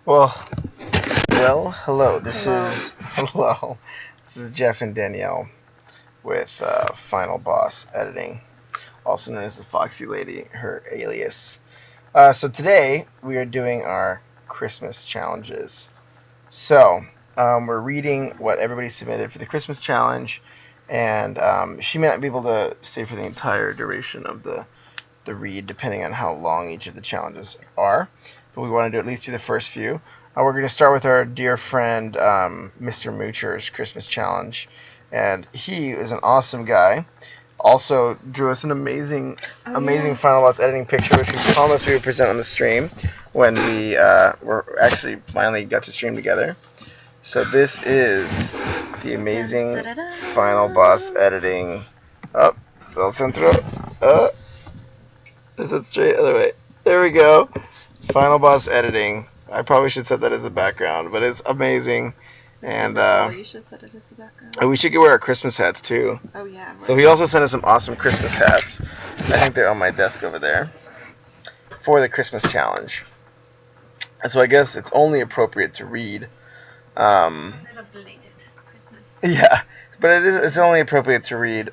Well, hello. Hello. Hello. This is Jeff and Danielle with Final Boss Editing, also known as the Foxy Lady, her alias. So today we are doing our Christmas challenges. So we're reading what everybody submitted for the Christmas challenge, and she may not be able to stay for the entire duration of the read, depending on how long each of the challenges are. But we want to at least do the first few. We're going to start with our dear friend, Mr. Moocher's Christmas challenge. And he is an awesome guy. Also drew us an amazing Final Boss editing picture, which we promised we would present on the stream when we were actually finally got to stream together. So this is the amazing Final Boss editing. Oh, still centro. Is it straight? Other way. There we go. Final Boss editing. I probably should set that as the background, but it's amazing. And you should set it as the background. we should wear our Christmas hats too. Oh yeah. Right. So he also sent us some awesome Christmas hats. I think they're on my desk over there for the Christmas challenge. And so I guess it's only appropriate to read. Belated Christmas. Yeah, but it's only appropriate to read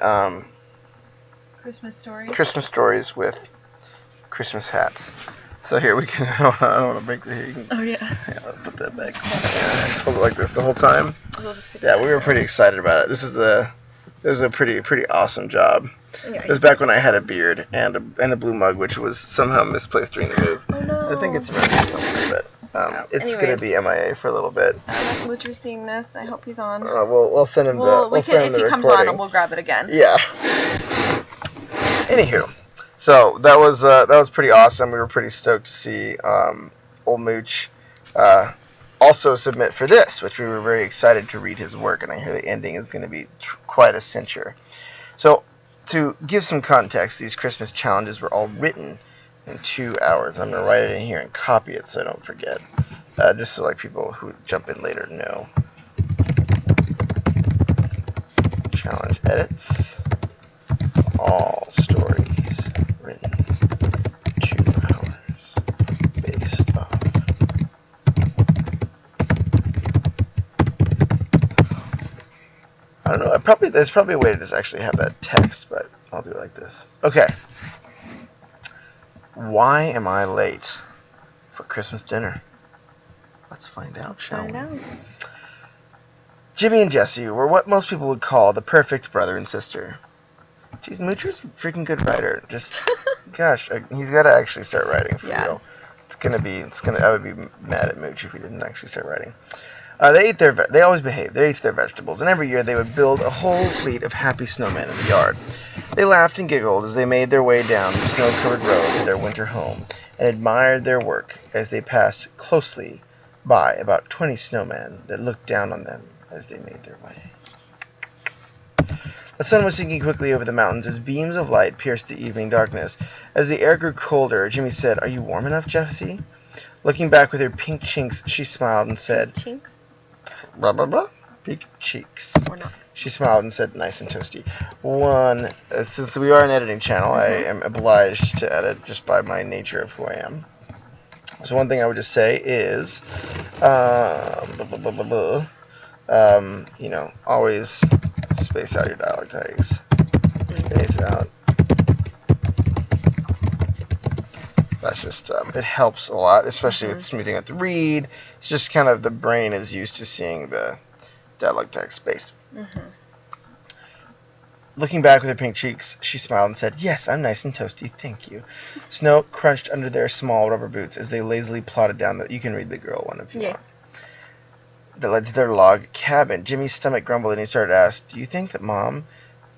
Christmas stories. Christmas stories with Christmas hats. So here we can. I don't want to break the. Here you can, Oh yeah. Yeah, I'll put that back. Yeah, just hold it like this the whole time. We'll Yeah, we were pretty excited about it. It was a pretty awesome job. Yeah, It was back when I had a beard and a blue mug, which was somehow misplaced during the move. Oh no. I think it's around here somewhere, but it's gonna be MIA for a little bit. I don't know if Moocher's seeing this. I hope he's on. We'll send him We'll send him the recording. If he comes on, we'll grab it again. Yeah. Anywho. So that was pretty awesome. We were pretty stoked to see old Mooch also submit for this, which we were very excited to read his work, and I hear the ending is going to be quite a cincher. So to give some context, these Christmas challenges were all written in 2 hours. I'm going to write it in here and copy it so I don't forget, just so like people who jump in later know. Challenge edits, all stories. Written 2 hours based off. I don't know. There's probably a way to just actually have that text, but I'll do it like this. Okay. Why am I late for Christmas dinner? Let's find out, shall we? Jimmy and Jesse were what most people would call the perfect brother and sister. Jeez, Moocher's a freaking good writer. Just, gosh, he's got to actually start writing for real. I would be mad at Mooch if he didn't actually start writing. They always behaved. They ate their vegetables, and every year they would build a whole fleet of happy snowmen in the yard. They laughed and giggled as they made their way down the snow-covered road to their winter home, and admired their work as they passed closely by about 20 snowmen that looked down on them as they made their way. The sun was sinking quickly over the mountains as beams of light pierced the evening darkness. As the air grew colder, Jimmy said, "Are you warm enough, Jessie?" Looking back with her pink cheeks, she smiled and said, Chinks? Blah, blah, blah. Pink cheeks. Or not. She smiled and said, "Nice and toasty." Since we are an editing channel, I am obliged to edit just by my nature of who I am. So one thing I would just say is, always space out your dialogue tags. Space out. That's just, it helps a lot, especially with smoothing out the read. It's just kind of the brain is used to seeing the dialogue tag spaced. Looking back with her pink cheeks, she smiled and said, "Yes, I'm nice and toasty, thank you." Snow crunched under their small rubber boots as they lazily plodded down you can read the girl one if you want. That led to their log cabin. Jimmy's stomach grumbled and he started to ask, "Do you think that Mom?"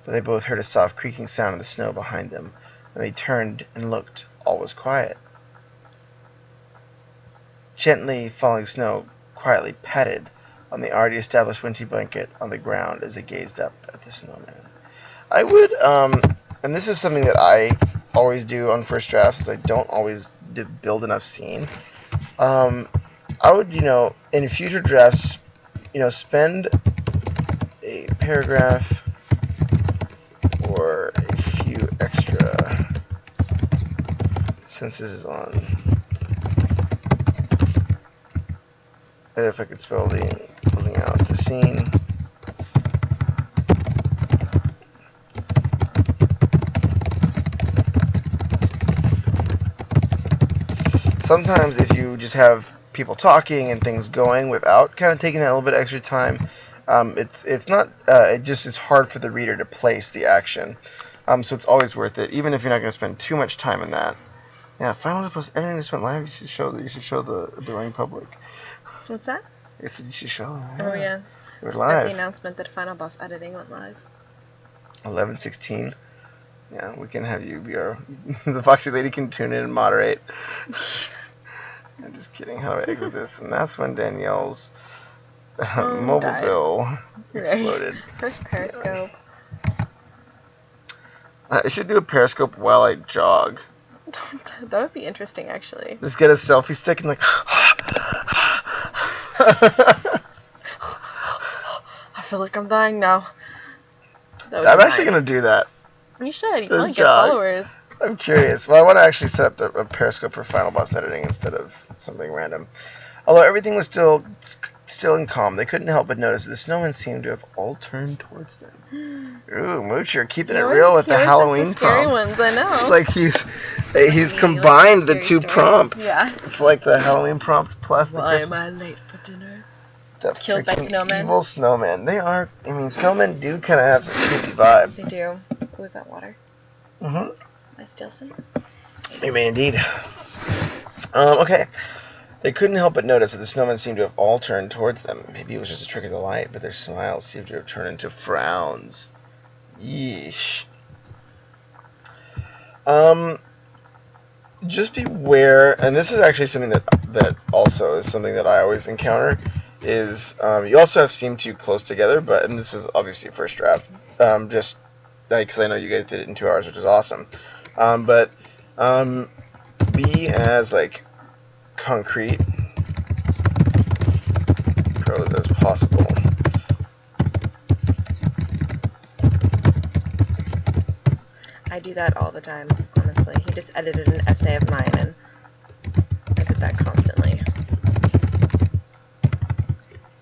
But they both heard a soft creaking sound in the snow behind them. When they turned and looked, all was quiet. Gently falling snow quietly patted on the already established wintry blanket on the ground as they gazed up at the snowman. I would, and this is something that I always do on first drafts, is I don't always build enough scene. I would, in future drafts, spend a paragraph or a few extra, since this is on if I could spell building out the scene. Sometimes if you just have people talking and things going without kind of taking that little bit of extra time, it's not it just is hard for the reader to place the action. So it's always worth it, even if you're not going to spend too much time in that. Yeah, finally post editing this went live. You should show the adoring public. What's that? I said you should show. Oh yeah. We're live. The announcement that Final Boss editing went live. 11:16. Yeah, we can have you be our. The Foxy Lady can tune in and moderate. I'm just kidding. How do I exit this? And that's when Danielle's mobile bill exploded. First Periscope. I should do a Periscope while I jog. That would be interesting, actually. Just get a selfie stick and like. I feel like I'm dying now. I'm actually gonna do that. You should. You want to get followers. I'm curious. Well, I want to actually set up a Periscope for Final Boss editing instead of something random. Although everything was still in calm, they couldn't help but notice that the snowmen seemed to have all turned towards them. Ooh, Moocher keeping it real with the Halloween scary prompts. Ones, I know. It's like he's combined the two prompts. Yeah. It's like the Halloween prompt plus the Why Christmas. am I late for dinner? The Killed by snowmen. Evil snowmen. They are. I mean, snowmen do kind of have this creepy vibe. They do. Who is that water? Mm-hmm. Am I still some? You may indeed. Okay. They couldn't help but notice that the snowmen seemed to have all turned towards them. Maybe it was just a trick of the light, but their smiles seemed to have turned into frowns. Yeesh. Just beware, and this is actually something that also is something that I always encounter, is you also have seem too close together, and this is obviously a first draft, just because I know you guys did it in 2 hours, which is awesome. But be as like concrete prose as possible. I do that all the time, honestly. He just edited an essay of mine, and I did that constantly.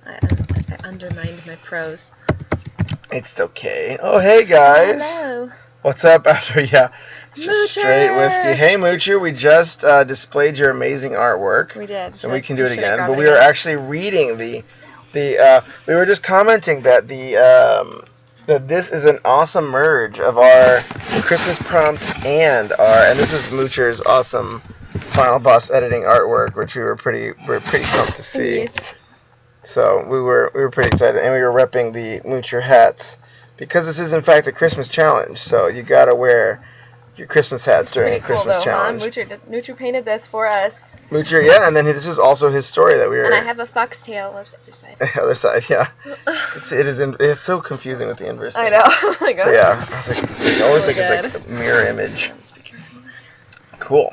I undermined my prose. It's okay. Oh, hey guys. Hello. What's up after? Yeah, it's just Moocher. straight whiskey. Hey Moocher, we just displayed your amazing artwork. We did. And we can do it again. But we are actually reading the we were just commenting that that this is an awesome merge of our Christmas prompt and this is Moocher's awesome Final Boss editing artwork, which we were pretty pumped to see. Yes. So we were pretty excited, and we were repping the Moocher hats because this is in fact a Christmas challenge. So you gotta wear your Christmas hats during a Christmas challenge. Moocher painted this for us. Moocher, yeah, and then this is also his story that we were. And I have a foxtail. Whoops, other side. Other side, yeah. It's so confusing with the inverse. I know. Oh my god. Yeah, I was like, I always think it's like a mirror image. Cool.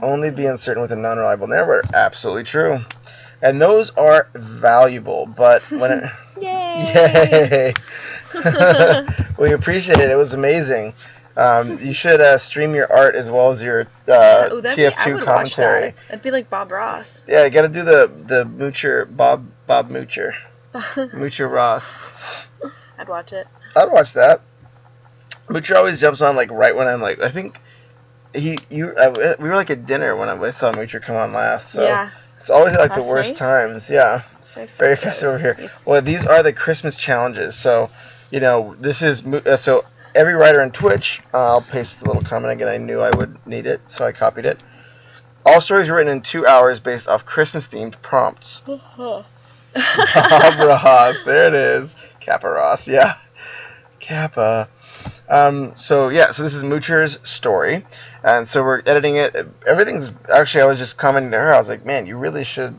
Only be uncertain with a non-reliable narrator. Absolutely true. And those are valuable, but when it... Yay! We appreciate it. It was amazing. You should stream your art as well as your TF2 commentary. That'd be like Bob Ross. Yeah, you got to do the Moocher, Bob Moocher. Moocher Ross. I'd watch it. I'd watch that. Moocher always jumps on like right when I'm like, I think we were like at dinner when I saw Moocher come on last. So yeah. It's always like the worst times. Yeah. Very festive over here. Yes. Well, these are the Christmas challenges. So, this is so every writer on Twitch. I'll paste the little comment again. I knew I would need it, so I copied it. All stories written in 2 hours based off Christmas-themed prompts. Bob Ross, there it is. Kappa Ross, yeah. Kappa. So this is Moocher's story, and so we're editing it. Everything's actually. I was just commenting to her. I was like, man, you really should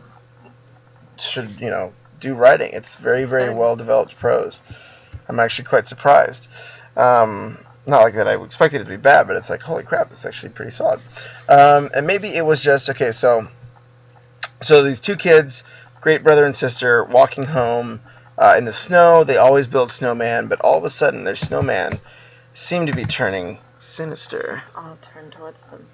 do writing. It's very, very well developed prose. I'm actually quite surprised. Not like that I expected it to be bad, but it's like, holy crap, it's actually pretty solid. And maybe it was just okay. So these two kids, great brother and sister, walking home in the snow. They always build snowman, but all of a sudden their snowman seemed to be turning sinister. All turned towards them.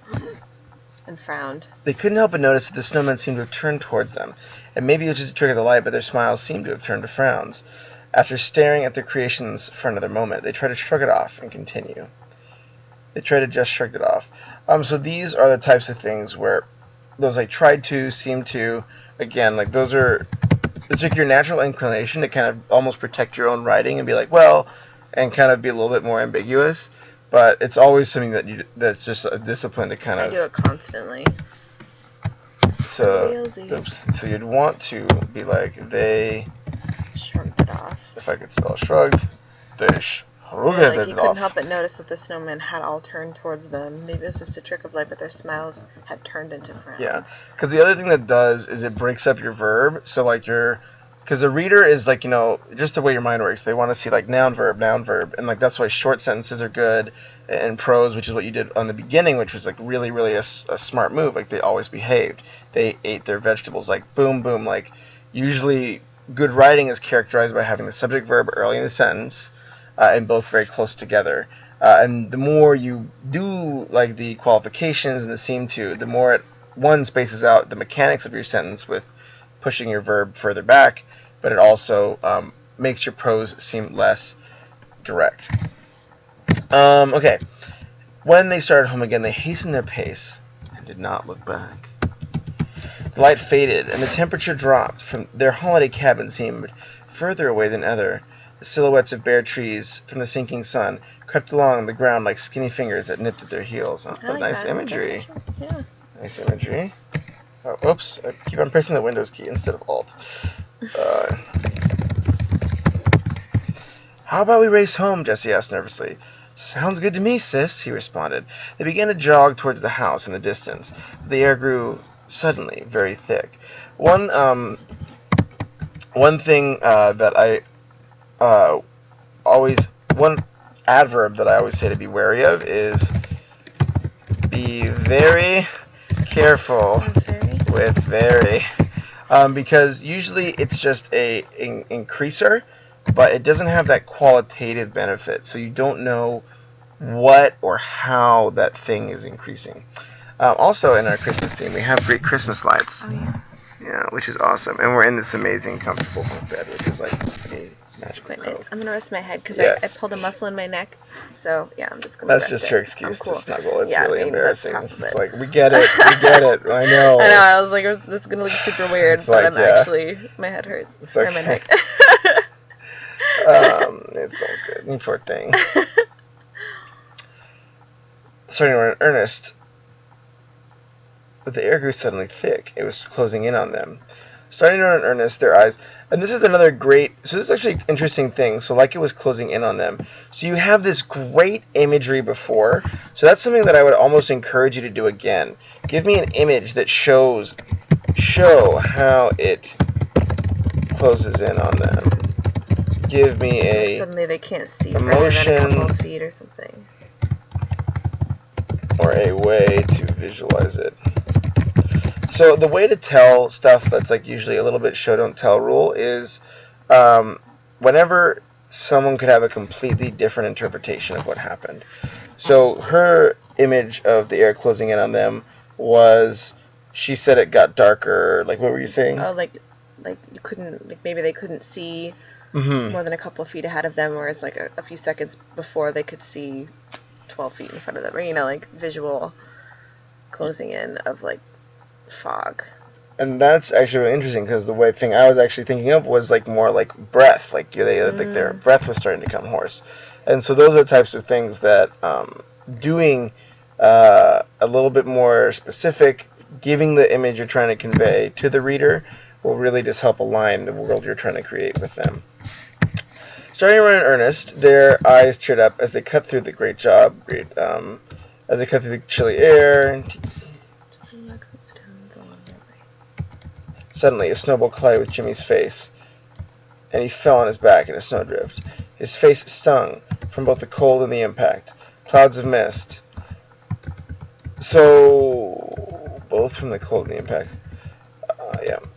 and frowned. They couldn't help but notice that the snowmen seemed to have turned towards them, and maybe it was just a trick of the light, but their smiles seemed to have turned to frowns. After staring at their creations for another moment, they tried to shrug it off and continue. They tried to just shrug it off. So these are the types of things where those like tried to, seem to, again, like those are, it's like your natural inclination to kind of almost protect your own writing and be like, well, and kind of be a little bit more ambiguous. But it's always something that's just a discipline to kind of. I do it constantly. So, so you'd want to be like, they shrugged it off. If I could spell shrugged, they shrugged like it you off. couldn't help but notice that the snowmen had all turned towards them. Maybe it was just a trick of light, but their smiles had turned into frowns. Yeah, because the other thing that does is it breaks up your verb. So like because a reader is like, just the way your mind works. They want to see like noun, verb, and like that's why short sentences are good in prose, which is what you did on the beginning, which was like really, really a smart move. Like they always behaved. They ate their vegetables. Like boom, boom. Like usually good writing is characterized by having the subject verb early in the sentence, and both very close together. And the more you do like the qualifications and the seem to, the more one spaces out the mechanics of your sentence with pushing your verb further back, but it also makes your prose seem less direct. Okay. When they started home again, they hastened their pace and did not look back. The light faded, and the temperature dropped. From their holiday cabin seemed further away than ever. The silhouettes of bare trees from the sinking sun crept along the ground like skinny fingers that nipped at their heels. Oh, like nice that. imagery. Yeah. Nice imagery. Oh, oops. I keep on pressing the Windows key instead of Alt. How about we race home? Jessie asked nervously. Sounds good to me, sis, he responded. They began to jog towards the house in the distance. The air grew suddenly very thick. One thing that I one adverb that I always say to be wary of is be very careful with very, because usually it's just a increaser, but it doesn't have that qualitative benefit, so you don't know what or how that thing is increasing. Also, in our Christmas theme, we have great Christmas lights. Oh, yeah. Yeah, which is awesome. And we're in this amazing, comfortable bunk bed, which is like a magical quite nice. cove. I'm going to rest my head because Yeah. I pulled a muscle in my neck. So, yeah, I'm just going to That's rest just it. her excuse I'm cool. to snuggle. It's Yeah, really I mean, embarrassing. that's It's half of like, we get it. I know. I know. I was like, this is going to look super weird, It's but like, I'm yeah. actually, my head hurts. It's Or okay. my neck. It's all good. You poor thing. Starting to run in earnest, but the air grew suddenly thick. It was closing in on them. Starting to run in earnest, their eyes... And this is another great... So this is actually an interesting thing. So like it was closing in on them. So you have this great imagery before. So that's something that I would almost encourage you to do again. Give me an image that show how it closes in on them. Give me a... Suddenly they can't see emotion, further than a couple of feet or something. Or a way to visualize it. So the way to tell stuff that's like usually a little bit show don't tell rule is whenever someone could have a completely different interpretation of what happened. So her image of the air closing in on them was, she said it got darker. Like, what were you saying? Oh, like you couldn't, like maybe they couldn't see Mm-hmm. more than a couple of feet ahead of them, whereas like a few seconds before they could see 12 feet in front of them, or like visual closing in of like fog. And that's actually really interesting, because the thing I was actually thinking of was like more like breath, like their breath was starting to come hoarse, and so those are the types of things that doing a little bit more specific, giving the image you're trying to convey to the reader will really just help align the world you're trying to create with them. Starting to run in earnest, their eyes teared up as they cut through the as they cut through the chilly air. Suddenly, a snowball collided with Jimmy's face, and he fell on his back in a snowdrift. His face stung from both the cold and the impact. Clouds of mist. So, both from the cold and the impact.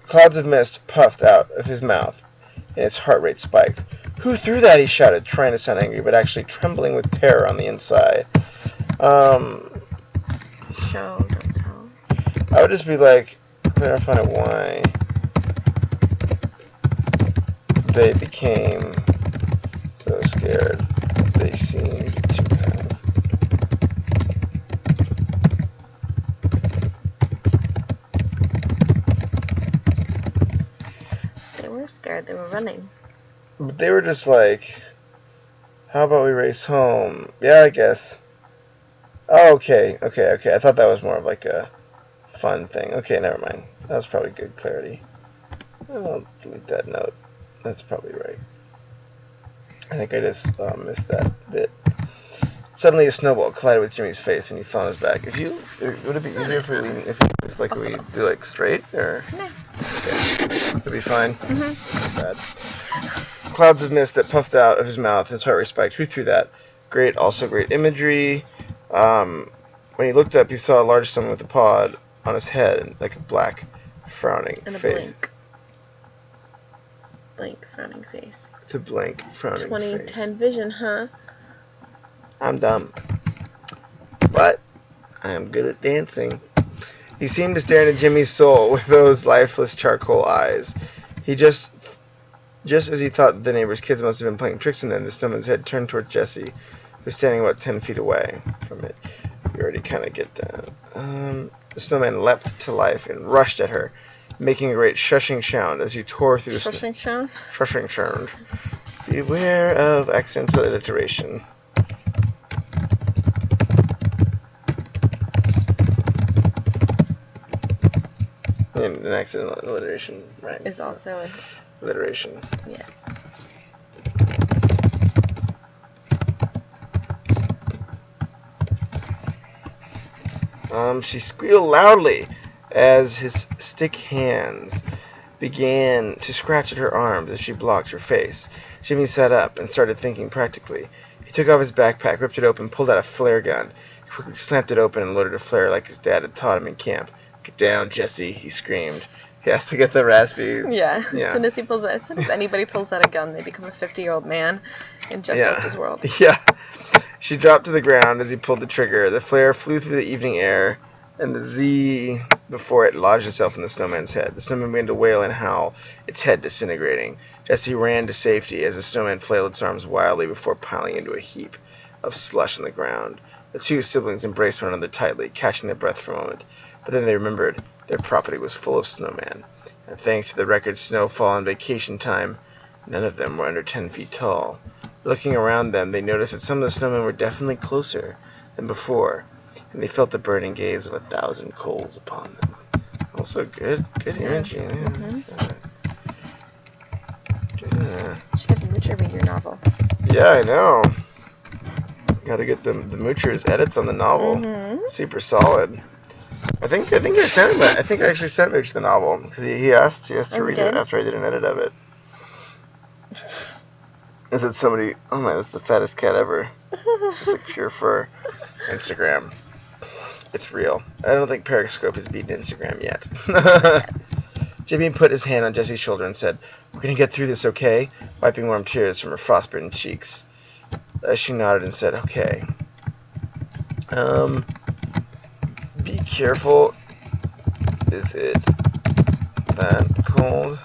Clouds of mist puffed out of his mouth, and his heart rate spiked. Who threw that? He shouted, trying to sound angry, but actually trembling with terror on the inside. Show, don't tell. I would just be like, clarify why they became so scared. They seemed to have. They were scared. They were running. But they were just like, how about we race home? Yeah, I guess. Oh, okay. I thought that was more of like a fun thing. Okay, never mind. That was probably good clarity. I'll delete that note. That's probably right. I think I just missed that bit. Suddenly, a snowball collided with Jimmy's face, and he fell on his back. Would it be easier if we lean, if we do like straight, or? No. Okay, it'll be fine. Mm-hmm. Not bad. Clouds of mist that puffed out of his mouth. His heart rate spiked. Who threw that? Great, also great imagery. When he looked up, he saw a large stone with a pod on his head, and like a black, frowning and a face. Blank frowning face. The blank frowning 2010 face. vision, huh? I'm dumb. But I am good at dancing. He seemed to stare into Jimmy's soul with those lifeless charcoal eyes. He just as he thought the neighbor's kids must have been playing tricks on them, the snowman's head turned toward Jessie, who was standing about 10 feet away from it. You already kind of get that. The snowman leapt to life and rushed at her, making a great shushing sound as he tore through the snow. Shushing sound. Beware of accidental alliteration. And an accidental alliteration, right? Is also alliteration. Yes. She squealed loudly as his stick hands began to scratch at her arms as she blocked her face. Jimmy sat up and started thinking practically. He took off his backpack, ripped it open, pulled out a flare gun. He quickly slapped it open and loaded a flare like his dad had taught him in camp. Get down, Jesse, he screamed. He has to get the raspy. Yeah. As soon as anybody pulls out a gun, they become a 50-year-old man in Jeff Davis' world. Yeah. She dropped to the ground as he pulled the trigger. The flare flew through the evening air, and the Z before it lodged itself in the snowman's head. The snowman began to wail and howl, its head disintegrating. Jesse ran to safety as the snowman flailed its arms wildly before piling into a heap of slush on the ground. The two siblings embraced one another tightly, catching their breath for a moment. But then they remembered their property was full of snowmen, and thanks to the record snowfall and vacation time, none of them were under 10 feet tall. Looking around them, they noticed that some of the snowmen were definitely closer than before, and they felt the burning gaze of 1,000 coals upon them. Also, good imaging. Mm-hmm. Yeah. You should have Moocher read your novel. Yeah, I know. Got to get the Moocher's edits on the novel. Mm-hmm. Super solid. I think I sent him that. I think I actually sent Mooch the novel because he asked to read it after I did an edit of it. Is it somebody? Oh my, that's the fattest cat ever. It's just like pure fur. Instagram. It's real. I don't think Periscope has beaten Instagram yet. Jimmy put his hand on Jesse's shoulder and said, "We're going to get through this, okay?" Wiping warm tears from her frostbitten cheeks. She nodded and said, "Okay. Be careful. Is it that cold?"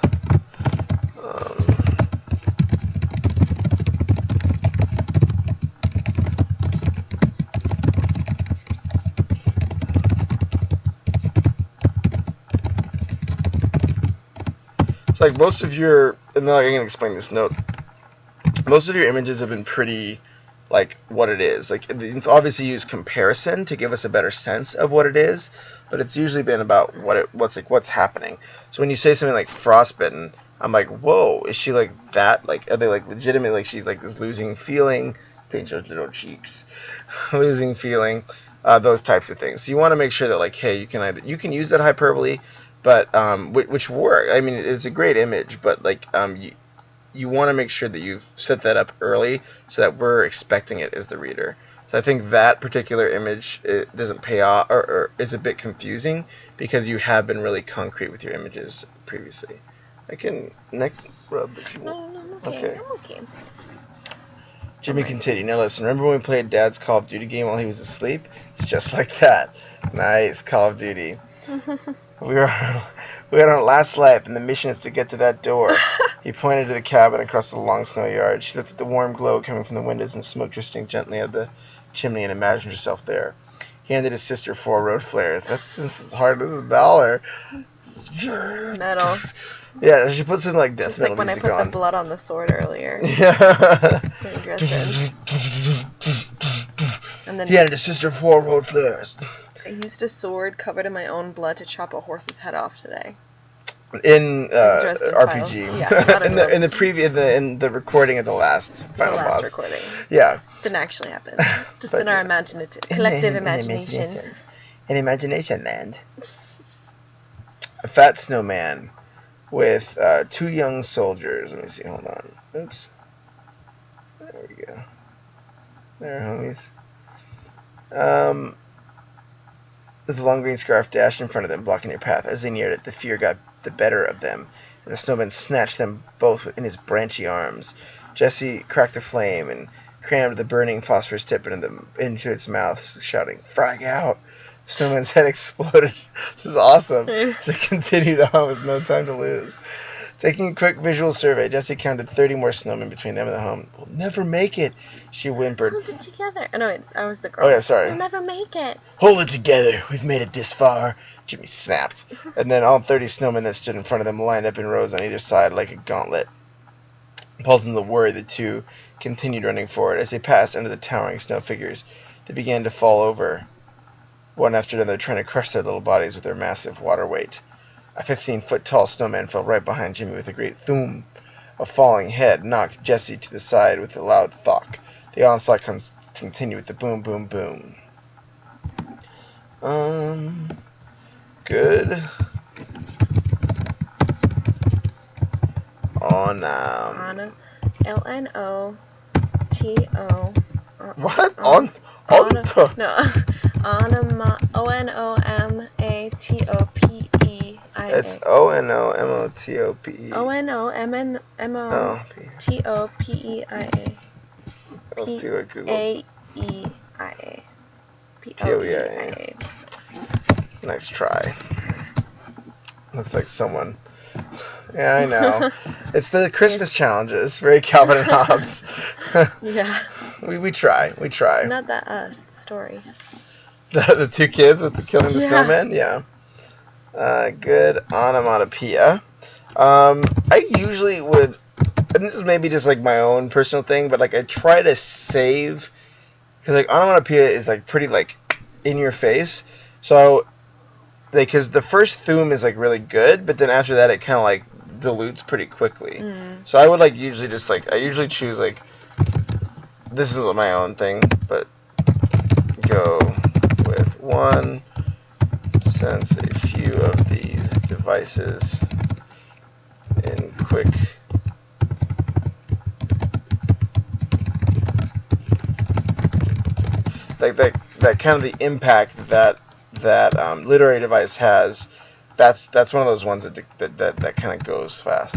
It's like most of your, and then I'm going to explain this note. Most of your images have been pretty, like, what it is. Like, it's obviously used comparison to give us a better sense of what it is, but it's usually been about what's happening. So when you say something like frostbitten, I'm like, whoa, is she like that? Like, are they like legitimate? Like she like is losing feeling, pinch those little cheeks, losing feeling, those types of things. So you want to make sure that like, hey, you can use that hyperbole, but which work. I mean, it's a great image, but like you want to make sure that you've set that up early so that we're expecting it as the reader. So I think that particular image, it doesn't pay off, or it's a bit confusing because you have been really concrete with your images previously. I can neck rub if you want. No, I'm okay. I'm okay. Jimmy continued. Now listen, remember when we played Dad's Call of Duty game while he was asleep? It's just like that. Nice, Call of Duty. We are on our last lap, and the mission is to get to that door. He pointed to the cabin across the long snow yard. She looked at the warm glow coming from the windows and the smoke drifting gently out of the chimney and imagined herself there. He handed his sister 4 road flares. This is hard. This is Valor. Metal. Yeah, she put some like death Just metal like when I music put on. the blood on the sword earlier. Yeah. And then he handed his sister 4 road flares. I used a sword covered in my own blood to chop a horse's head off today. In Dresden RPG. Files. Yeah, in the recording of the last final boss. Recording. Yeah. Didn't actually happen. Just in our collective imagination. In imagination land. A fat snowman with 2 young soldiers. Let me see. Hold on. Oops. There we go. There, homies. With a long green scarf dashed in front of them, blocking their path. As they neared it, the fear got the better of them, and the snowman snatched them both in his branchy arms. Jesse cracked a flame and crammed the burning phosphorus tip into its mouth, shouting, "Frag out!" The snowman's head exploded. This is awesome. So continued on with no time to lose. Taking a quick visual survey, Jessie counted 30 more snowmen between them and the home. "We'll never make it," she whimpered. Hold it together. Oh, no, wait, I was the girl. Oh, yeah, sorry. We'll never make it. "Hold it together. We've made it this far." Jimmy snapped. And then all 30 snowmen that stood in front of them lined up in rows on either side like a gauntlet. Puzzled the worry, the two continued running forward. As they passed under the towering snow figures, they began to fall over, one after another, trying to crush their little bodies with their massive water weight. A 15-foot-tall snowman fell right behind Jimmy with a great thump. A falling head knocked Jesse to the side with a loud thwack. The onslaught continued with the boom, boom, boom. Good. Lnoto. L-N-O-T-O. What? No. O-N-O-M-A-T-O-P-E-I-A. It's O-N-O-M-O-T-O-P-E. O-N-O-M-M-O-T-O-P-E-I-A. Let's see what Google. P-A-E-I-A. P-O-E-I-A. Nice try. Looks like someone. Yeah, I know. It's the Christmas challenges. Very Calvin and Hobbes. Yeah. We try. Not that story. The 2 kids with the killing the snowman? Yeah. Good onomatopoeia. I usually would, and this is maybe just like my own personal thing, but like I try to save, because like onomatopoeia is like pretty like in your face. So because the first thum is like really good, but then after that it kind of like dilutes pretty quickly. So I would like usually just like I usually choose like, this is my own thing, but go with 1 since a few of these devices in quick like that kind of the impact that literary device has. That's one of those ones that kind of goes fast.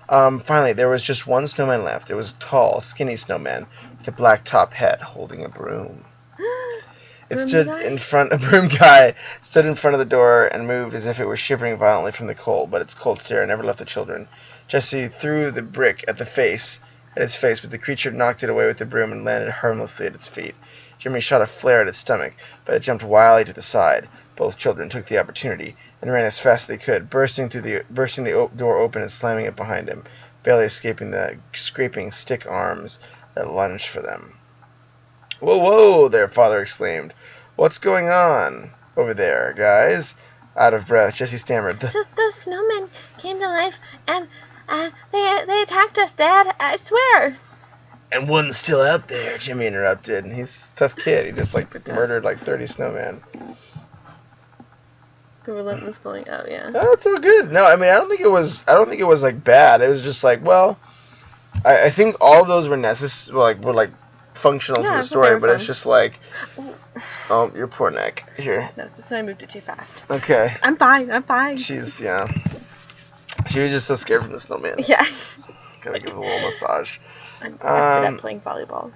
Finally, there was just one snowman left. It was a tall, skinny snowman with a black top hat holding a broom. A broom guy stood in front of the door and moved as if it were shivering violently from the cold, but its cold stare never left the children. Jesse threw the brick at his face, but the creature knocked it away with the broom and landed harmlessly at its feet. Jimmy shot a flare at its stomach, but it jumped wildly to the side. Both children took the opportunity and ran as fast as they could, bursting the door open and slamming it behind him, barely escaping the scraping stick arms that lunged for them. "Whoa, whoa!" their father exclaimed. "What's going on over there, guys?" Out of breath, Jesse stammered. The snowmen came to life, and they attacked us, Dad. I swear. "And one's still out there," Jimmy interrupted. He's a tough kid. He just murdered like 30 snowmen. The relentless pulling out, yeah. Oh, it's all good. No, I mean I don't think it was like bad. It was just like, well, I think all of those were necessary, were functional to the story, but it's just like, oh, your poor neck. Here. No, it's just I moved it too fast. Okay. I'm fine. She was just so scared from the snowman. Yeah. Gotta give it a little massage. I'm after that playing volleyball.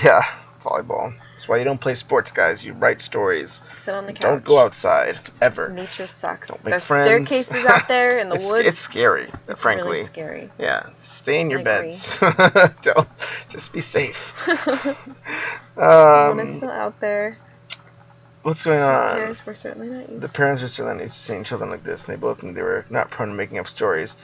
Yeah, Volleyball. That's why you don't play sports, guys. You write stories. Sit on the couch. Don't go outside ever. Nature sucks. Don't make There's friends. staircases out there in the woods. It's scary, It's frankly. really scary. Yeah, stay in your I beds. Don't just be safe. When it's still out there. What's going The on? parents were certainly not used. The parents were certainly not used to seeing children like this, and they both knew they were not prone to making up stories.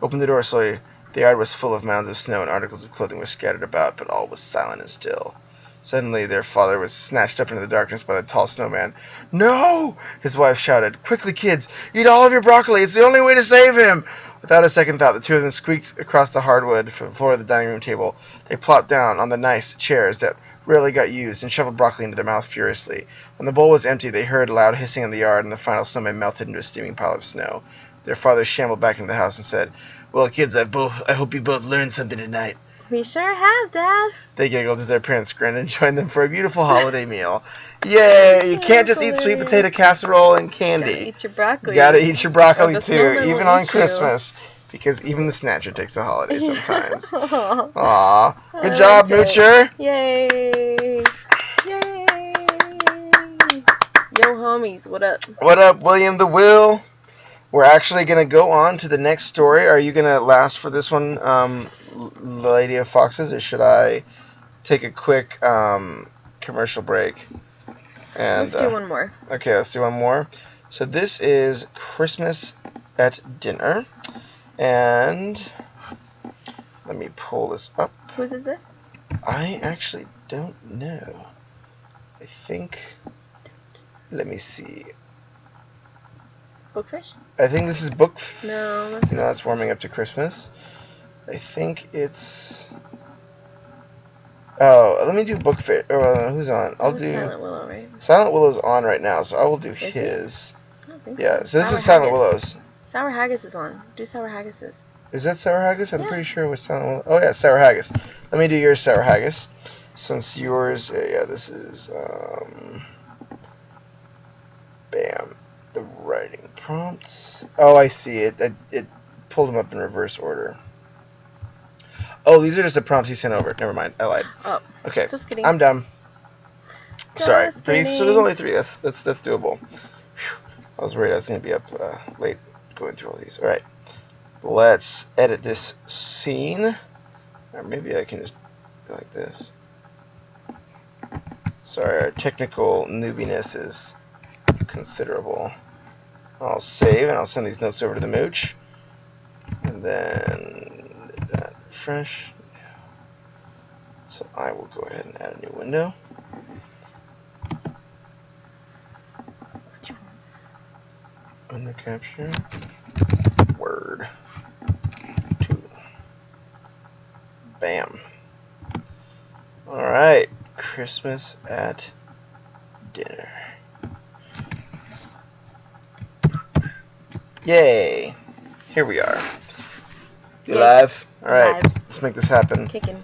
Opened the door slowly. The yard was full of mounds of snow, and articles of clothing were scattered about, but all was silent and still. Suddenly, their father was snatched up into the darkness by the tall snowman. "No!" his wife shouted. "Quickly, kids! Eat all of your broccoli! It's the only way to save him!" Without a second thought, the two of them squeaked across the hardwood from the floor of the dining room table. They plopped down on the nice chairs that rarely got used and shoveled broccoli into their mouth furiously. When the bowl was empty, they heard loud hissing in the yard, and the final snowman melted into a steaming pile of snow. Their father shambled back into the house and said, "Well, kids, I hope you both learned something tonight." We sure have, Dad. They giggled as their parents grinned and joined them for a beautiful holiday meal. Yay! You can't just eat sweet potato casserole and candy. Gotta eat your broccoli. You gotta eat your broccoli the too, snowman even will on eat you. Christmas. Because even the snatcher takes a holiday sometimes. Aw. Aw. I Good job, liked it. Moocher. Yay! Yay! Yo, homies, what up? What up, William the Will? We're actually going to go on to the next story. Are you going to last for this one, Lady of Foxes, or should I take a quick commercial break? And, Let's do one more. Okay, let's do one more. So this is Christmas at Dinner. And let me pull this up. Whose is this? I actually don't know. I think... Let me see. Bookfish? I think this is Book... No. No, it's warming up to Christmas. I think it's... Oh, let me do Bookfish. Who's on? I'll do... SilentWillow, right? SilentWillow's on right now, so I will do Is he? his. I don't think Yeah, so. so this is Sour Haggis. SilentWillow's. Sour Haggis is on. Do Sour Haggis's. Is that Sour Haggis? I'm Yeah. pretty sure it was SilentWillow. Oh, yeah, Sour Haggis. Let me do yours, Sour Haggis. Since yours... yeah, this is... Bam. The writing prompts. Oh, I see it. It pulled them up in reverse order. Oh, these are just the prompts he sent over. Never mind. I lied. Oh. Okay. Just kidding. I'm done. Sorry. Just Brief. So there's kidding. only 3. That's doable. Whew. I was worried I was going to be up late going through all these. All right. Let's edit this scene. Or maybe I can just go like this. Sorry, our technical newbiness is considerable. I'll save and I'll send these notes over to the Mooch. And then that refresh. So I will go ahead and add a new window. Under capture. Word. 2. Bam. Alright. Christmas at Dinner. Yay. Here we are. You Yay. live? Alright. Live. Let's make this happen. Kicking.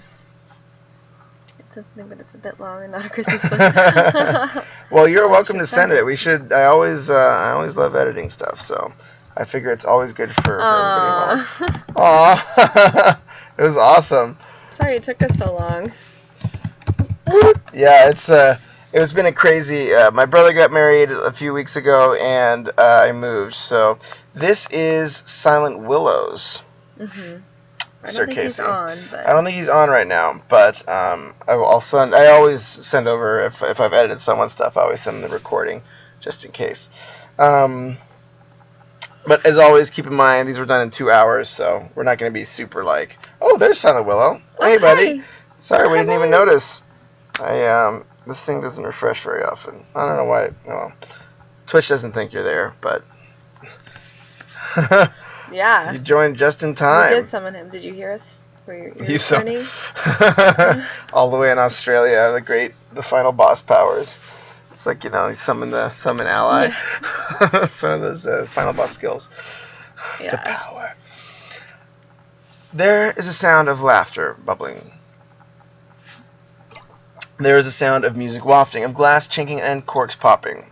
It's something, but it's a bit long and not a Christmas one. Well, you're Oh, welcome should to send send it. We should. I always love editing stuff, so I figure it's always good for everybody home. Aw, it was awesome. Sorry it took us so long. Yeah, it's been a crazy. My brother got married a few weeks ago, and I moved. So this is SilentWillow's. Mhm. I Sir don't think he's Casey. on, but I don't think he's on right now, but I'll send. I always send over if I've edited someone's stuff. I always send them the recording, just in case. But as always, keep in mind these were done in 2 hours, so we're not going to be super like, oh, there's SilentWillow. Hey, buddy. Hi. Sorry, we didn't even Hello. notice. This thing doesn't refresh very often. I don't know why. Well, Twitch doesn't think you're there, but Yeah. you joined just in We time. did summon him. Did you hear us? Were you You saw- returning? all the way in Australia, the final boss powers. It's like, you summon ally. Yeah. It's one of those final boss skills. The Yeah. power. There is a sound of laughter bubbling. There is a sound of music wafting, of glass chinking and corks popping.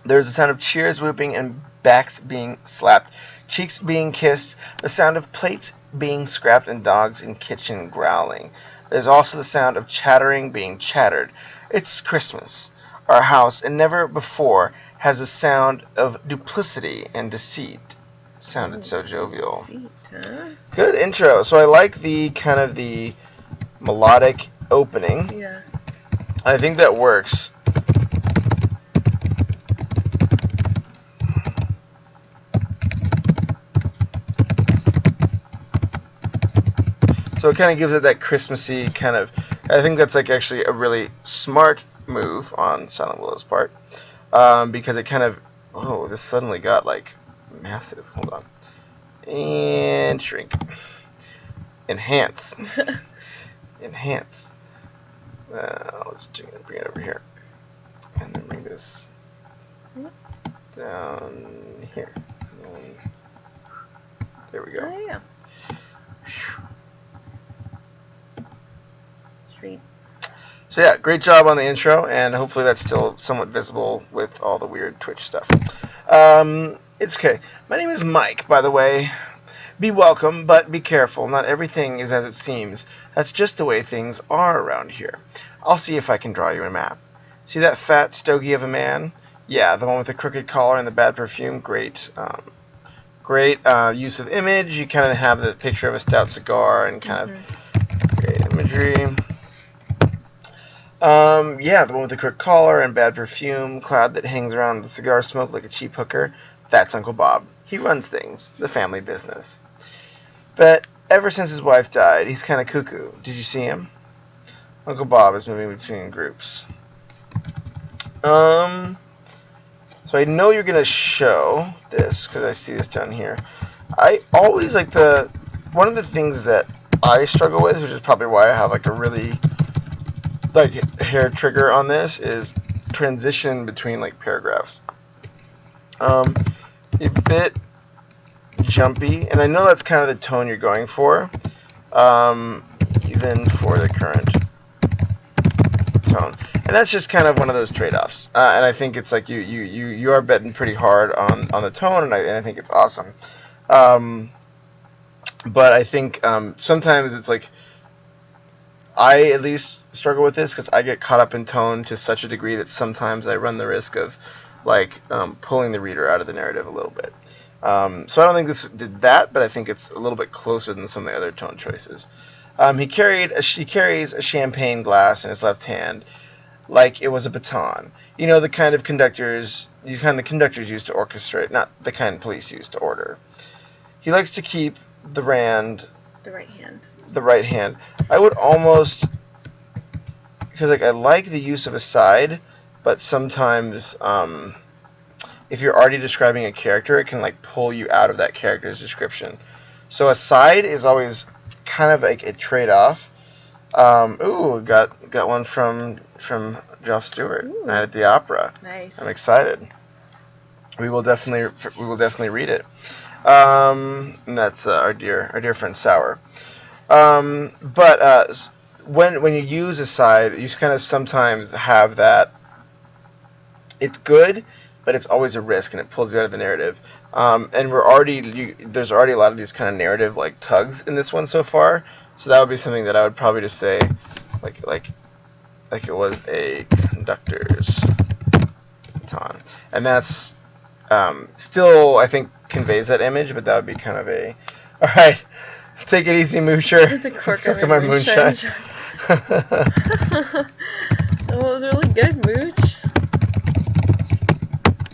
There is a sound of cheers whooping and backs being slapped, cheeks being kissed, the sound of plates being scrapped and dogs in kitchen growling. There's also the sound of chattering being chattered. It's Christmas. Our house, and never before, has a sound of duplicity and deceit. Sounded so jovial. Deceit, huh? Good intro. So I like the kind of the melodic opening. Yeah. I think that works. So it kind of gives it that Christmassy kind of. I think that's like actually a really smart move on SilentWillow's part, because it kind of. Oh, this suddenly got like massive. Hold on. And shrink. Enhance. Enhance. Let's bring it over here, and then bring this down here. And there we go. Oh, yeah. Sweet. So yeah, great job on the intro, and hopefully that's still somewhat visible with all the weird Twitch stuff. It's okay. My name is Mike, by the way. Be welcome, but be careful. Not everything is as it seems. That's just the way things are around here. I'll see if I can draw you a map. See that fat stogie of a man? Yeah, the one with the crooked collar and the bad perfume. Great. Great use of image. You kind of have the picture of a stout cigar and kind of great imagery. Yeah, the one with the crooked collar and bad perfume, cloud that hangs around the cigar smoke like a cheap hooker. That's Uncle Bob. He runs things, the family business. But ever since his wife died, he's kind of cuckoo. Did you see him? Uncle Bob is moving between groups. So I know you're going to show this, because I see this down here. I always like one of the things that I struggle with, which is probably why I have like a really like hair trigger on this, is transition between like paragraphs. A bit jumpy, and I know that's kind of the tone you're going for, even for the current tone. And that's just kind of one of those trade-offs. And I think it's like you are betting pretty hard on the tone, and I think it's awesome. But I think sometimes it's like I at least struggle with this because I get caught up in tone to such a degree that sometimes I run the risk of like pulling the reader out of the narrative a little bit. So I don't think this did that, but I think it's a little bit closer than some of the other tone choices. He carries a champagne glass in his left hand, like it was a baton. You know, the kind conductors used to orchestrate, not the kind police used to order. He likes to keep the right hand. I would almost, because like I like the use of a side, but sometimes if you're already describing a character, it can like pull you out of that character's description. So a side is always kind of like a trade-off. Ooh, got one from Geoff Stewart, Night at the Opera. Nice. I'm excited. We will definitely read it. And that's our dear friend Sour. But when you use a side, you kind of sometimes have that. It's good, but it's always a risk, and it pulls you out of the narrative. And there's already a lot of these kind of narrative like tugs in this one so far. So that would be something that I would probably just say, like it was a conductor's baton, and that's still I think conveys that image, but that would be kind of a. All right, take it easy, Moocher. The cork of my moonshine. That was really good, Mooch.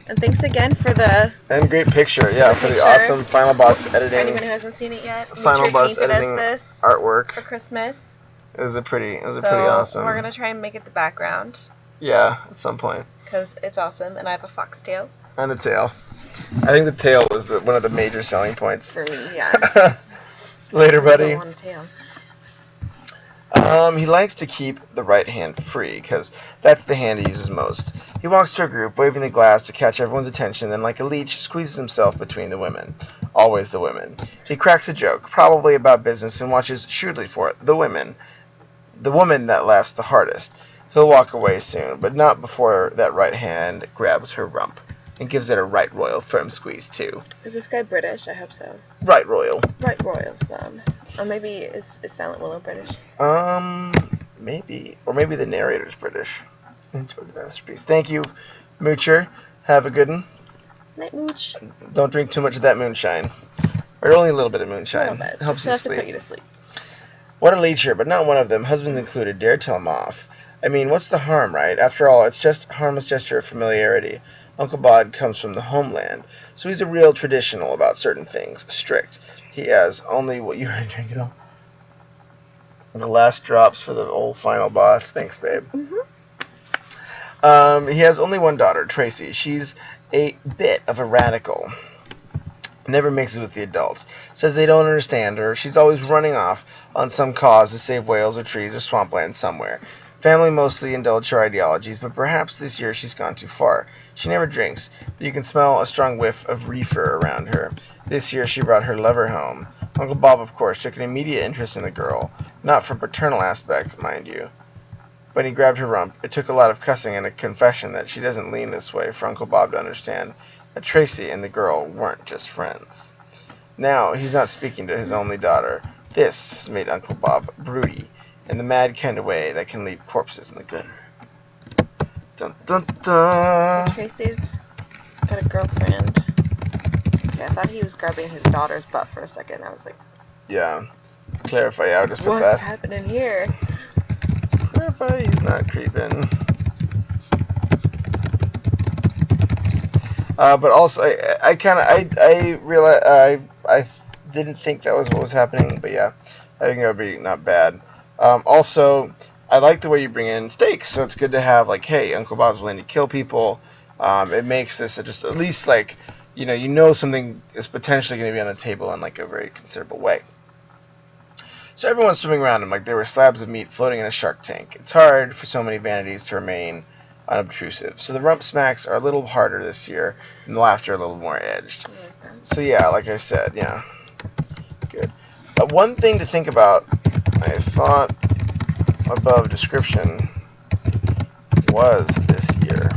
And thanks again for the... And great picture, yeah, for the awesome Final Boss editing. For anyone who hasn't seen it yet, Final Boss editing this artwork. for Christmas. It was pretty awesome. We're going to try and make it the background. Yeah, at some point. Because it's awesome, and I have a foxtail. And the tail. I think the tail was one of the major selling points. For me, yeah. Later, buddy. I want a tail. He likes to keep the right hand free, because that's the hand he uses most. He walks to a group, waving a glass to catch everyone's attention, then like a leech, squeezes himself between the women. Always the women. He cracks a joke, probably about business, and watches shrewdly for it. The women. The woman that laughs the hardest. He'll walk away soon, but not before that right hand grabs her rump, and gives it a right royal firm squeeze, too. Is this guy British? I hope so. Right royal. Right royal, then. Or maybe is Silent Willow British? Maybe. Or maybe the narrator's British. Enjoy the masterpiece. Thank you, Moocher. Have a good one. Night Mooch. Don't drink too much of that moonshine. Or only a little bit of moonshine. A little bit. It helps Just you enough sleep. to put you to sleep. What a leecher, but not one of them. Husbands included. Dare tell him off. I mean, what's the harm, right? After all, it's just a harmless gesture of familiarity. Uncle Bod comes from the homeland, so he's a real traditional about certain things. Strict. He has only what you already drink it all. The last drops for the old final boss. Thanks, babe. He has only one daughter, Tracy. She's a bit of a radical. Never mixes with the adults. Says they don't understand her. She's always running off on some cause to save whales or trees or swampland somewhere. Family mostly indulge her ideologies, but perhaps this year she's gone too far. She never drinks, but you can smell a strong whiff of reefer around her. This year she brought her lover home. Uncle Bob, of course, took an immediate interest in the girl. Not from paternal aspects, mind you. When he grabbed her rump, it took a lot of cussing and a confession that she doesn't lean this way for Uncle Bob to understand that Tracy and the girl weren't just friends. Now, he's not speaking to his only daughter. This has made Uncle Bob broody, in the mad kind of way that can leave corpses in the gutter. Dun dun dun! Tracy's got a girlfriend. Okay, I thought he was grabbing his daughter's butt for a second. I was like, yeah. Clarify, I'll just put what's that. happening here? Clarify, he's not creeping. But also, I realized, I didn't think that was what was happening, but yeah, I think that would be not bad. Also, I like the way you bring in stakes, so it's good to have, like, hey, Uncle Bob's willing to kill people. It makes this just at least, like, you know something is potentially going to be on the table in, like, a very considerable way. So everyone's swimming around him like they were slabs of meat floating in a shark tank. It's hard for so many vanities to remain unobtrusive. So the rump smacks are a little harder this year, and the laughter a little more edged. So yeah, like I said, yeah. Good. One thing to think about, I thought above description, was this year.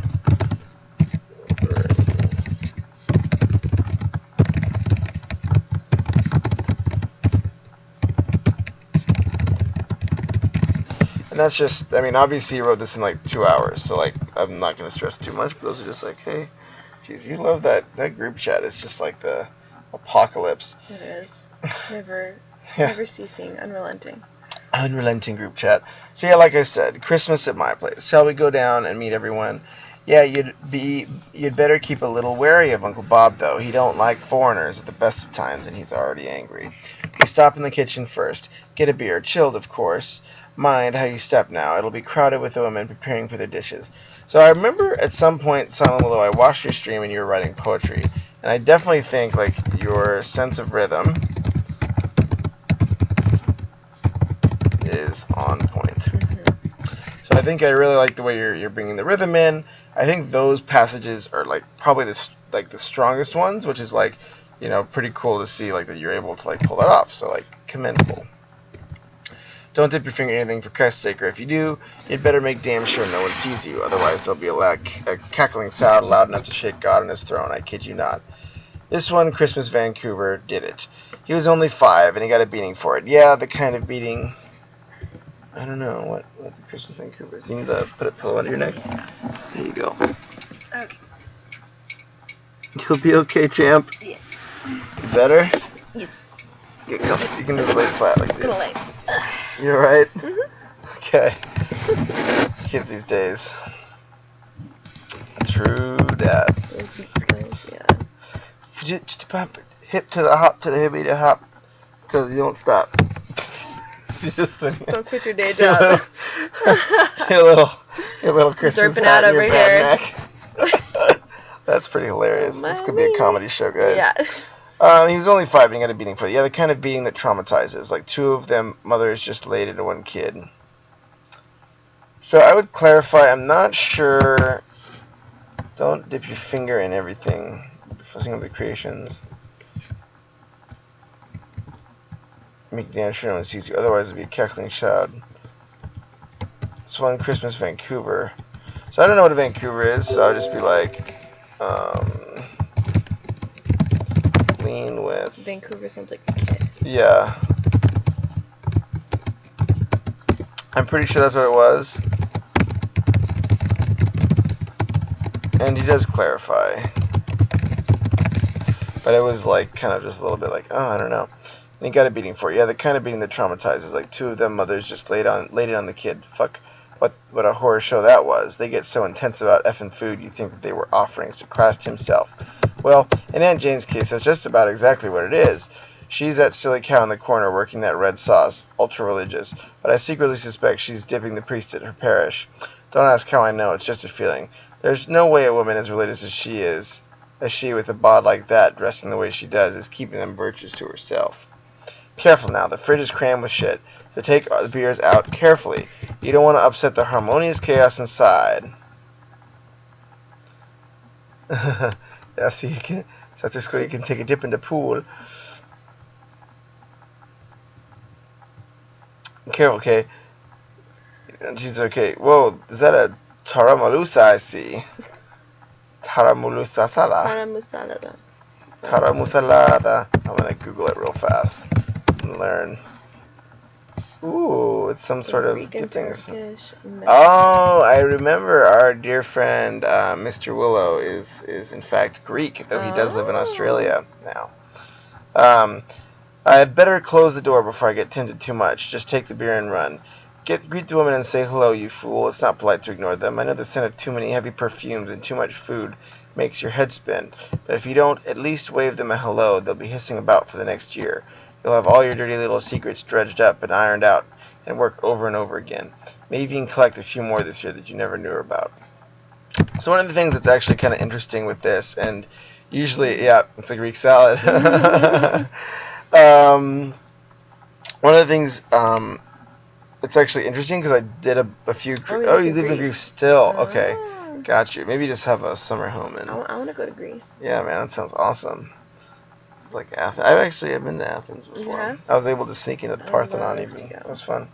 And that's just, I mean, obviously you wrote this in like 2 hours, so like, I'm not going to stress too much, but those are just like, hey, geez, you love that group chat. It's just like the apocalypse. It is. Never ceasing, unrelenting. Unrelenting group chat. So yeah, like I said, Christmas at my place. Shall we go down and meet everyone? Yeah, you'd better keep a little wary of Uncle Bob, though. He don't like foreigners at the best of times, and he's already angry. We stop in the kitchen first. Get a beer, chilled, of course. Mind how you step now. It'll be crowded with the women preparing for their dishes. So I remember at some point, SilentWillow, I watched your stream and you were writing poetry. And I definitely think, like, your sense of rhythm is on point. So I think I really like the way you're bringing the rhythm in. I think those passages are, like, probably the strongest ones, which is, like, you know, pretty cool to see, like, that you're able to, like, pull that off. So, like, commendable. Don't dip your finger in anything for Christ's sake, or if you do, you'd better make damn sure no one sees you. Otherwise, there'll be a cackling sound loud enough to shake God on his throne. I kid you not. This one, Christmas Vancouver, did it. He was only 5, and he got a beating for it. Yeah, the kind of beating... I don't know what the Christmas Vancouver is. You need to put a pillow under your neck. There you go. Okay. You'll be okay, champ. Yeah. Better? Yes. You can just lay flat like this. Gonna lay. You alright? Mm-hmm. Okay. Kids these days. True that. Yeah. Hip to the hop, to the hippie to hop, till you don't stop. She's just sitting. Don't quit your day job. your little Christmas Derping hat out and your over bad here. neck. That's pretty hilarious. This could be a comedy show, guys. Yeah. He was only 5 and he got a beating for it. Yeah, the kind of beating that traumatizes. Like 2 of them mothers just laid into 1 kid. So I would clarify, I'm not sure. Don't dip your finger in everything. Fussing over the creations. Make damn sure no one sees you. Otherwise it'd be a cackling shout. This one, Christmas Vancouver. So I don't know what a Vancouver is, so I'll just be like, lean with. Vancouver sounds like a kid. Yeah. I'm pretty sure that's what it was. And he does clarify. But it was like kind of just a little bit like, oh, I don't know. And he got a beating for it. Yeah, the kind of beating that traumatizes. Like 2 of them mothers just laid it on the kid. Fuck, what a horror show that was. They get so intense about effing food, you think that they were offerings to Christ himself. Well, in Aunt Jane's case, that's just about exactly what it is. She's that silly cow in the corner working that red sauce, ultra-religious. But I secretly suspect she's dipping the priest at her parish. Don't ask how I know, it's just a feeling. There's no way a woman as religious as she with a bod like that, dressing the way she does, is keeping them virtues to herself. Careful now, the fridge is crammed with shit, so take the beers out carefully. You don't want to upset the harmonious chaos inside. Yeah, so you can, so that's so you can take a dip in the pool. Careful, okay. She's okay. Whoa, is that a Taramalusa I see? Taramusalada. I'm gonna Google it real fast and learn. Ooh, it's some sort of dipping. Oh, I remember our dear friend Mr. Willow is in fact Greek, though he does live in Australia now. I had better close the door before I get tempted too much. Just take the beer and run. Greet the woman and say hello, you fool. It's not polite to ignore them. I know the scent of too many heavy perfumes and too much food makes your head spin. But if you don't at least wave them a hello, they'll be hissing about for the next year. You'll have all your dirty little secrets dredged up and ironed out and work over and over again. Maybe you can collect a few more this year that you never knew about. So one of the things that's actually kind of interesting with this, and usually, yeah, it's a Greek salad. One of the things... it's actually interesting because I did a few... Oh, you live in Greece still. Okay. Got you. Maybe just have a summer home. I want to go to Greece. Yeah, man, that sounds awesome. Like Athens. I've been to Athens before. Yeah. I was able to sneak into the Parthenon even. It was fun.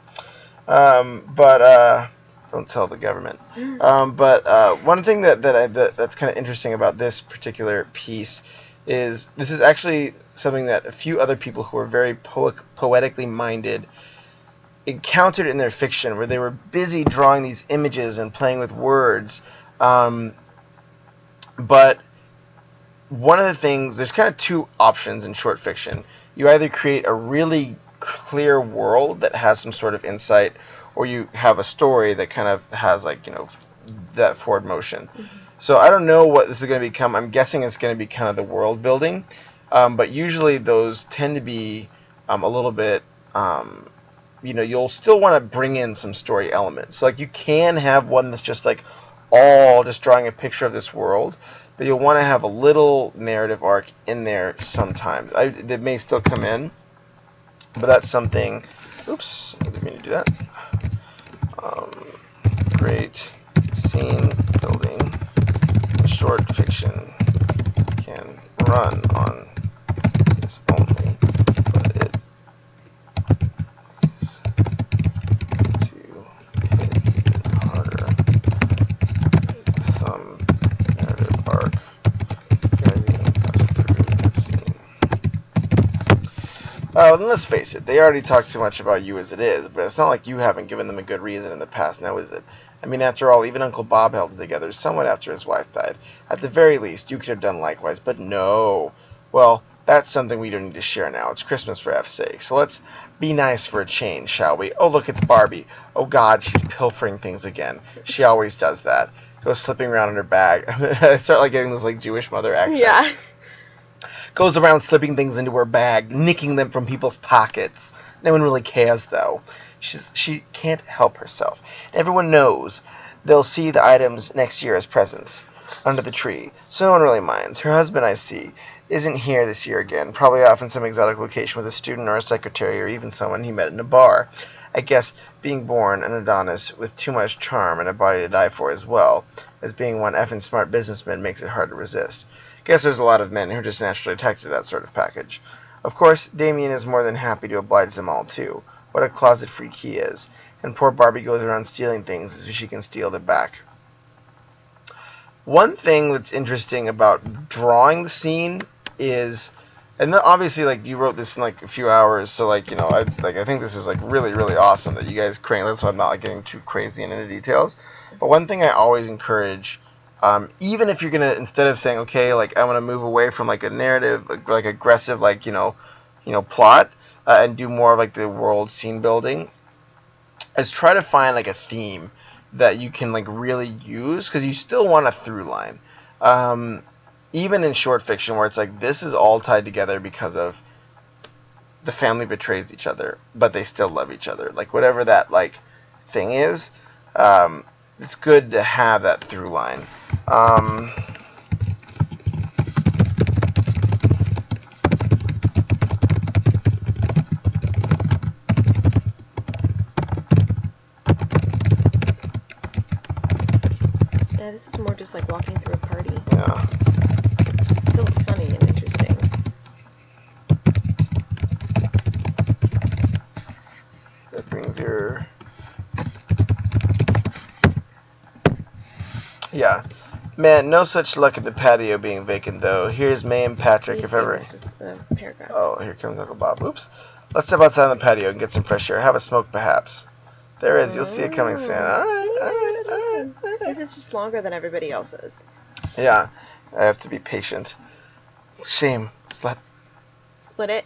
But don't tell the government. But one thing that's kind of interesting about this particular piece is this is actually something that a few other people who are very poetically minded encountered in their fiction, where they were busy drawing these images and playing with words. But one of the things, there's kind of 2 options in short fiction. You either create a really clear world that has some sort of insight, or you have a story that kind of has, like, that forward motion. Mm-hmm. So I don't know what this is going to become. I'm guessing it's going to be kind of the world building. But usually those tend to be a little bit... you'll still want to bring in some story elements. So, like, you can have one that's just, like, all just drawing a picture of this world, but you'll want to have a little narrative arc in there sometimes. That may still come in, but that's something... Oops, I didn't mean to do that. Great scene building. Short fiction can run on this only, but it some narrative arc guiding us through the scene. Then let's face it, they already talk too much about you as it is, but it's not like you haven't given them a good reason in the past, now is it? I mean, after all, even Uncle Bob held it together somewhat after his wife died. At the very least, you could have done likewise, but no. Well, that's something we don't need to share now. It's Christmas for F's sake, so let's be nice for a change, shall we? Oh, look, it's Barbie. Oh, God, she's pilfering things again. She always does that. Goes slipping around in her bag. I start, like, getting this, like, Jewish mother accent. Yeah. Goes around slipping things into her bag, nicking them from people's pockets. No one really cares, though. She can't help herself. Everyone knows they'll see the items next year as presents under the tree, so no one really minds. Her husband, I see, isn't here this year again, probably off in some exotic location with a student or a secretary or even someone he met in a bar. I guess being born an Adonis with too much charm and a body to die for as well as being one effing smart businessman makes it hard to resist. Guess there's a lot of men who are just naturally attracted to that sort of package. Of course, Damien is more than happy to oblige them all, too. What a closet freak he is. And poor Barbie goes around stealing things as if she can steal them back. One thing that's interesting about drawing the scene is And then obviously, like, you wrote this in like a few hours, so like, you know, I think this is like really really awesome that you guys crank. That's why I'm not like getting too crazy into details. But one thing I always encourage, even if you're gonna, instead of saying, okay, like I'm gonna move away from like a narrative, like aggressive, like plot, and do more of like the world scene building, is try to find like a theme that you can like really use, because you still want a through line. Even in short fiction where it's like this is all tied together because of the family betrays each other, but they still love each other. Like whatever that like thing is, it's good to have that through line. Yeah, this is more just like walking through a party. Yeah. Which is still funny and interesting. That brings your... Yeah. Man, no such luck at the patio being vacant, though. Here's May and Patrick, if ever... This is the paragraph. Oh, here comes Uncle Bob. Oops. Let's step outside on the patio and get some fresh air. Have a smoke, perhaps. There is. You'll see it coming soon. All right. This is just longer than everybody else's. Yeah. I have to be patient. Shame. Split it.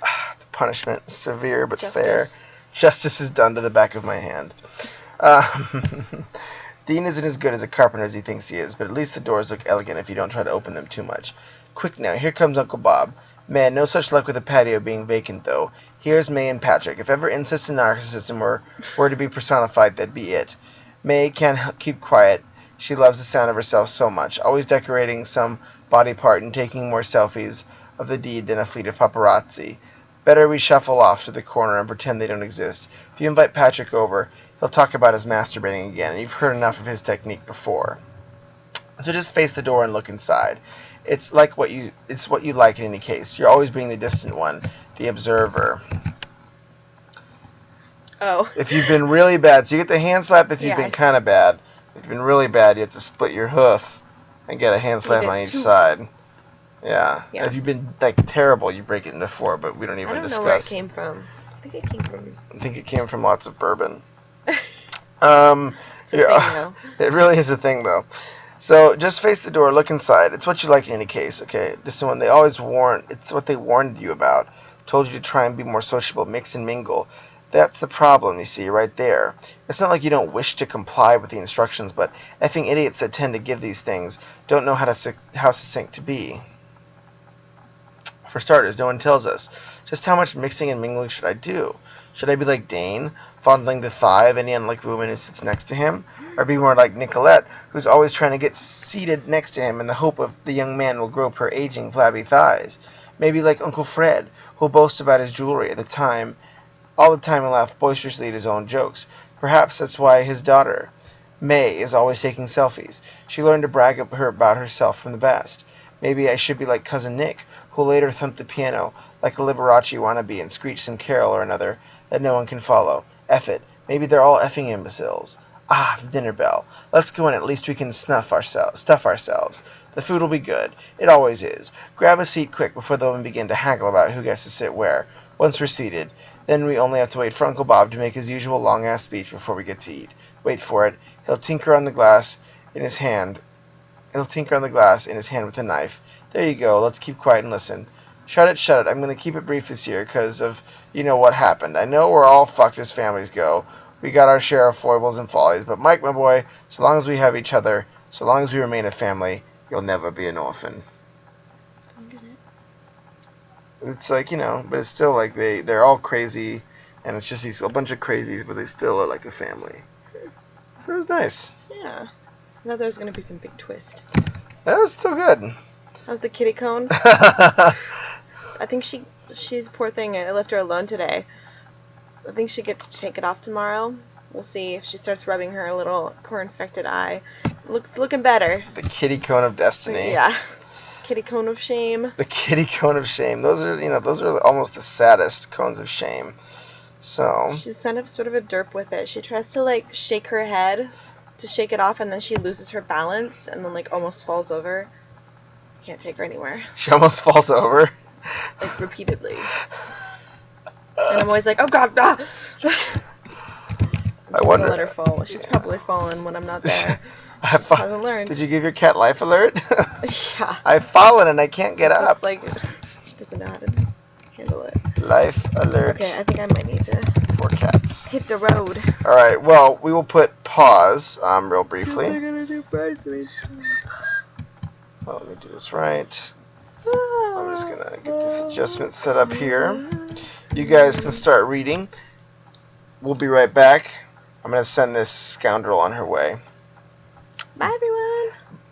The punishment. Severe but Justice. fair. Justice is done to the back of my hand. Dean isn't as good as a carpenter as he thinks he is, but at least the doors look elegant if you don't try to open them too much. Quick now, here comes Uncle Bob. Man, no such luck with the patio being vacant, though. Here's May and Patrick. If ever incest and narcissism were to be personified, that'd be it. May can't keep quiet. She loves the sound of herself so much, always decorating some body part and taking more selfies of the deed than a fleet of paparazzi. Better we shuffle off to the corner and pretend they don't exist. If you invite Patrick over, he'll talk about his masturbating again, and you've heard enough of his technique before. So just face the door and look inside. It's what you like in any case. You're always being the distant one, the observer. Oh. If you've been really bad, so you get the hand slap if you've been kind of bad. If you've been really bad, you have to split your hoof and get a hand slap on each side. Yeah. And if you've been like terrible, you break it into 4, but we don't even discuss. I don't know where it came from. I think it came from lots of bourbon. It's a thing, though. It really is a thing, though. So just face the door, look inside. It's what you like in any case, okay? This is one they always warn. It's what they warned you about. Told you to try and be more sociable, mix and mingle. That's the problem, you see, right there. It's not like you don't wish to comply with the instructions, but effing idiots that tend to give these things don't know how succinct to be. For starters, no one tells us. Just how much mixing and mingling should I do? Should I be like Dane, fondling the thigh of any unlikely woman who sits next to him? Or be more like Nicolette, who's always trying to get seated next to him in the hope of the young man will grope her aging, flabby thighs? Maybe like Uncle Fred, who'll boast about his jewelry all the time and laugh boisterously at his own jokes. Perhaps that's why his daughter, May, is always taking selfies. She learned to brag about herself from the best. Maybe I should be like Cousin Nick, who'll later thump the piano like a Liberace wannabe and screech some carol or another that no one can follow. Eff it. Maybe they're all effing imbeciles. Ah, the dinner bell. Let's go in. At least we can stuff ourselves. The food will be good. It always is. Grab a seat quick before the women begin to haggle about who gets to sit where. Once we're seated, then we only have to wait for Uncle Bob to make his usual long-ass speech before we get to eat. Wait for it. He'll tinker on the glass in his hand with a knife. There you go. Let's keep quiet and listen. Shut it. I'm going to keep it brief this year because of, what happened. I know we're all fucked as families go. We got our share of foibles and follies. But Mike, my boy, so long as we have each other, so long as we remain a family, you'll never be an orphan. It's like, but it's still like they're all crazy, and it's just a bunch of crazies, but they still are like a family. So it was nice. Yeah. I thought there was going to be some big twist. That was still good. How's the kitty cone? I think she's poor thing. I left her alone today. I think she gets to take it off tomorrow. We'll see if she starts rubbing her little poor-infected eye. Looking better. The kitty cone of destiny. Yeah. Kitty cone of shame. The kitty cone of shame. Those are almost the saddest cones of shame. So she's kind of sort of a derp with it. She tries to shake her head to shake it off, and then she loses her balance and then almost falls over. Can't take her anywhere. She almost falls over. Like, repeatedly. And I'm always like, oh god, ah! I wonder. Let her fall. She's probably fallen when I'm not there. She hasn't learned. Did you give your cat life alert? Yeah. I've fallen and I can't get up. Just like, she doesn't know how to handle it. Life alert. Okay, I think I might need to. Poor cats. Hit the road. All right. Well, we will put pause real briefly. Oh, let me do this right. I'm just gonna get this adjustment set up here. You guys can start reading. We'll be right back. I'm gonna send this scoundrel on her way. Bye,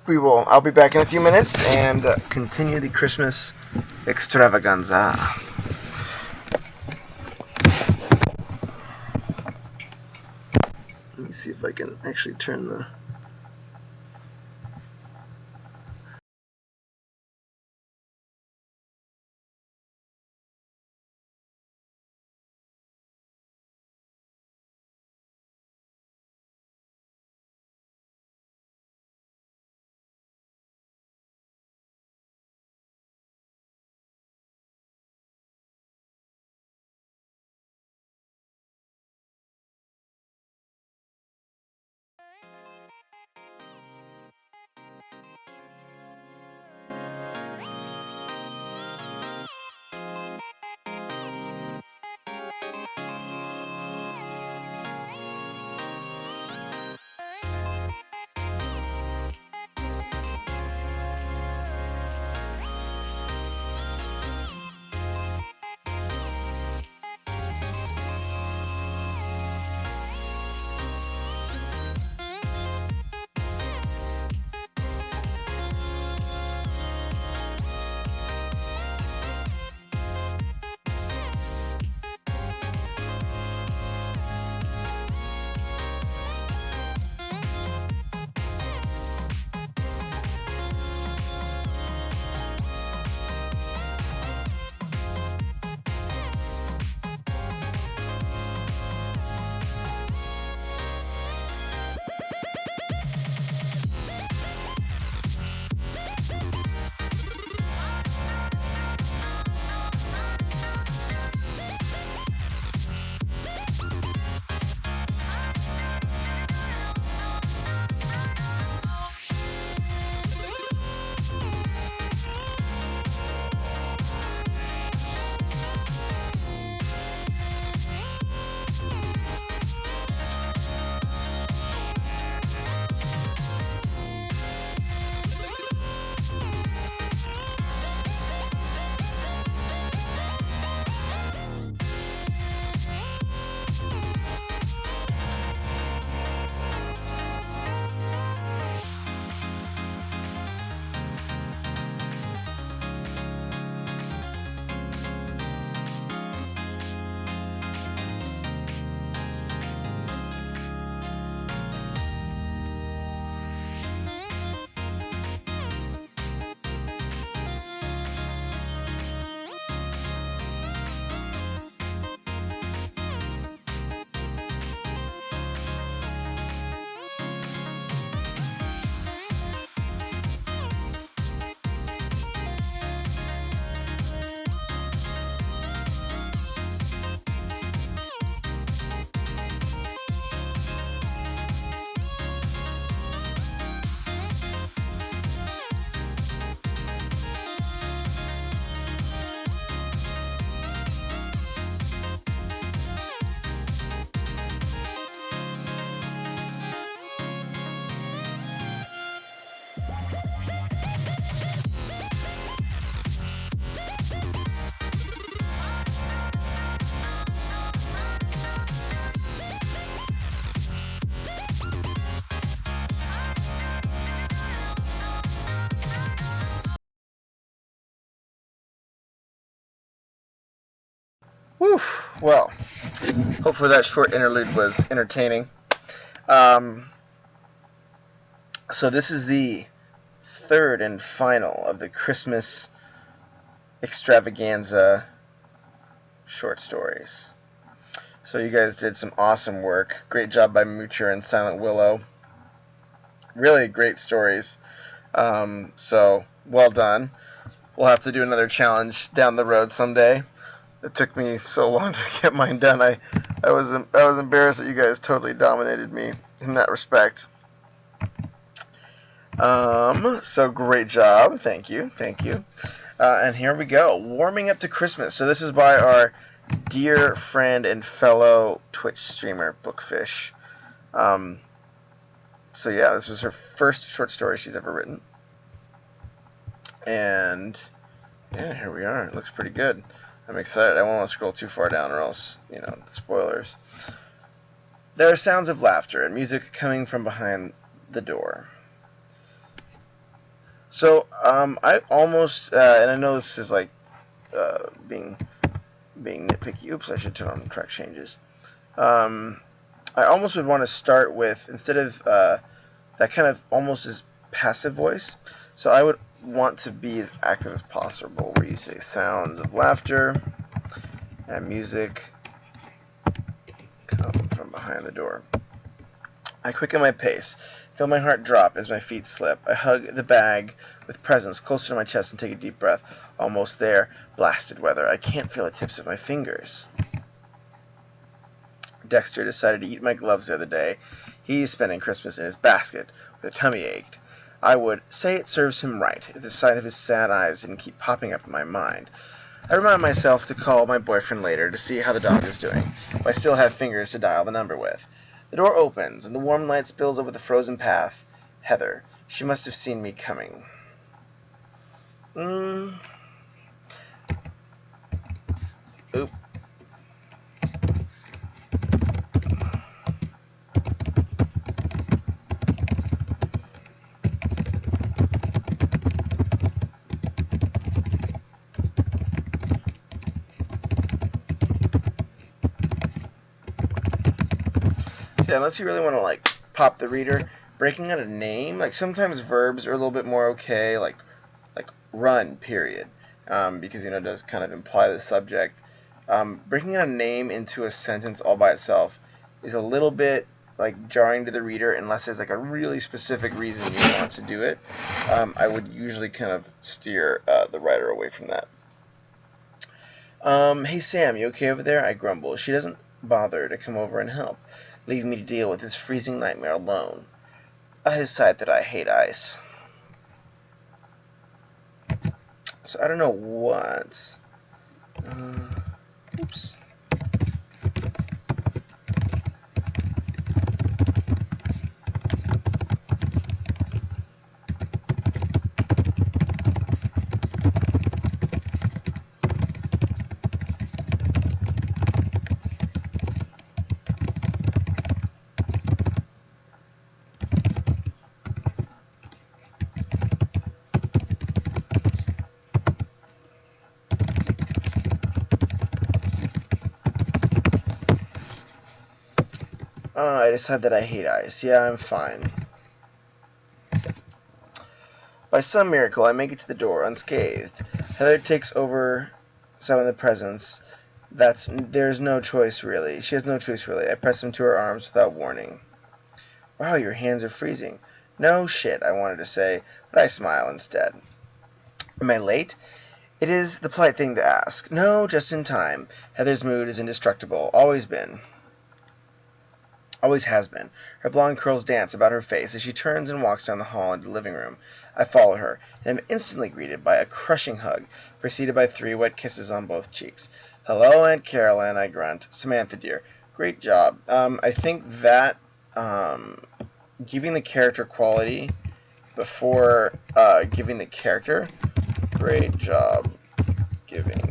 everyone. I'll be back in a few minutes and continue the Christmas extravaganza. Let me see if I can actually turn the... Whew. Well, hopefully that short interlude was entertaining. So this is the third and final of the Christmas extravaganza short stories. So you guys did some awesome work. Great job by Moocher and SilentWillow. Really great stories. So well done. We'll have to do another challenge down the road someday. It took me so long to get mine done. I was embarrassed that you guys totally dominated me in that respect. So great job. Thank you. And here we go. Warming up to Christmas. So this is by our dear friend and fellow Twitch streamer, Bookfish. So yeah, this was her first short story she's ever written. And yeah, here we are. It looks pretty good. I'm excited. I won't want to scroll too far down or else, spoilers. There are sounds of laughter and music coming from behind the door. So, I almost, and I know this is like being nitpicky. Oops, I should turn on track changes. I almost would want to start with, instead of that kind of almost as passive voice, so I would want to be as active as possible, where you say sounds of laughter and music come from behind the door. I quicken my pace, feel my heart drop as my feet slip. I hug the bag with presents closer to my chest and take a deep breath. Almost there. Blasted weather. I can't feel the tips of my fingers. Dexter decided to eat my gloves the other day. He's spending Christmas in his basket with a tummy ache. I would say it serves him right if the sight of his sad eyes didn't keep popping up in my mind. I remind myself to call my boyfriend later to see how the dog is doing, if I still have fingers to dial the number with. The door opens, and the warm light spills over the frozen path. Heather. She must have seen me coming. Oop. Yeah, unless you really want to, like, pop the reader, breaking out a name, like, sometimes verbs are a little bit more okay, like run, period, because, it does kind of imply the subject. Breaking out a name into a sentence all by itself is a little bit, like, jarring to the reader, unless there's, like, a really specific reason you want to do it. I would usually kind of steer the writer away from that. Hey, Sam, you okay over there? I grumble. She doesn't bother to come over and help, leaving me to deal with this freezing nightmare alone. I decide that I hate ice. So I don't know what. Oops. I decide that I hate ice. Yeah, I'm fine. By some miracle, I make it to the door unscathed. Heather takes over some of the presents. There's no choice, really. She has no choice, really. I press them to her arms without warning. Wow, your hands are freezing. No shit, I wanted to say, but I smile instead. Am I late? It is the polite thing to ask. No, just in time. Heather's mood is indestructible. Always been. Always has been. Her blonde curls dance about her face as she turns and walks down the hall into the living room. I follow her, and am instantly greeted by a crushing hug, preceded by 3 wet kisses on both cheeks. Hello, Aunt Caroline, I grunt. Samantha, dear. Great job. I think that giving the character quality before giving the character, great job giving.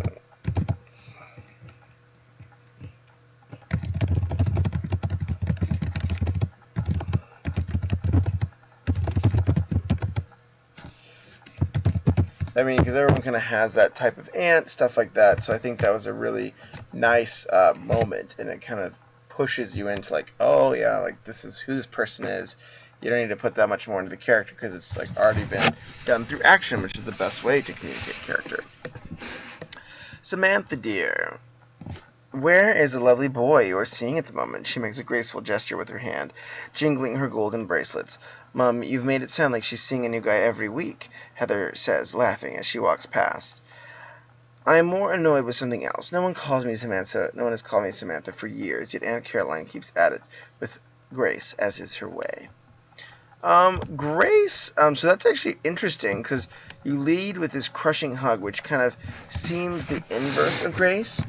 I mean, because everyone kind of has that type of aunt, stuff like that. So I think that was a really nice moment, and it kind of pushes you into like, oh yeah, like this is who this person is. You don't need to put that much more into the character because it's like already been done through action, which is the best way to communicate character. Samantha, dear. Where is the lovely boy you are seeing at the moment? She makes a graceful gesture with her hand, jingling her golden bracelets. Mum, you've made it sound like she's seeing a new guy every week, Heather says, laughing as she walks past. I am more annoyed with something else. No one calls me Samantha. No one has called me Samantha for years, yet Aunt Caroline keeps at it with grace, as is her way. Grace, so that's actually interesting, because you lead with this crushing hug, which kind of seems the inverse of grace.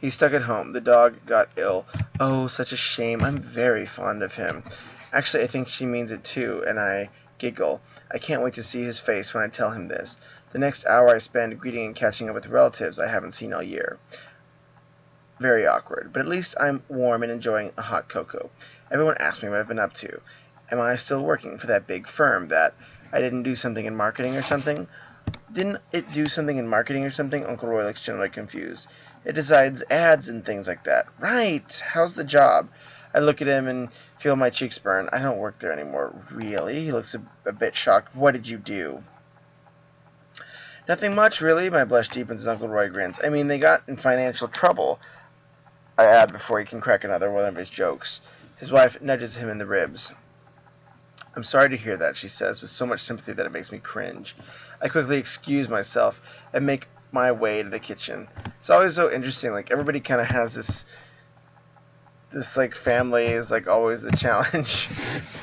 He's stuck at home. The dog got ill. Oh, such a shame. I'm very fond of him. Actually, I think she means it too, and I giggle. I can't wait to see his face when I tell him this. The next hour I spend greeting and catching up with relatives I haven't seen all year. Very awkward, but at least I'm warm and enjoying a hot cocoa. Everyone asks me what I've been up to. Am I still working for that big firm that I didn't do something in marketing or something? Didn't it do something in marketing or something? Uncle Roy looks generally confused. It decides ads and things like that. Right. How's the job? I look at him and feel my cheeks burn. I don't work there anymore. Really? He looks a bit shocked. What did you do? Nothing much, really. My blush deepens as Uncle Roy grins. I mean, they got in financial trouble, I add before he can crack another one of his jokes. His wife nudges him in the ribs. I'm sorry to hear that, she says, with so much sympathy that it makes me cringe. I quickly excuse myself and make my way to the kitchen. It's always so interesting. Like, everybody kind of has this like family is like always the challenge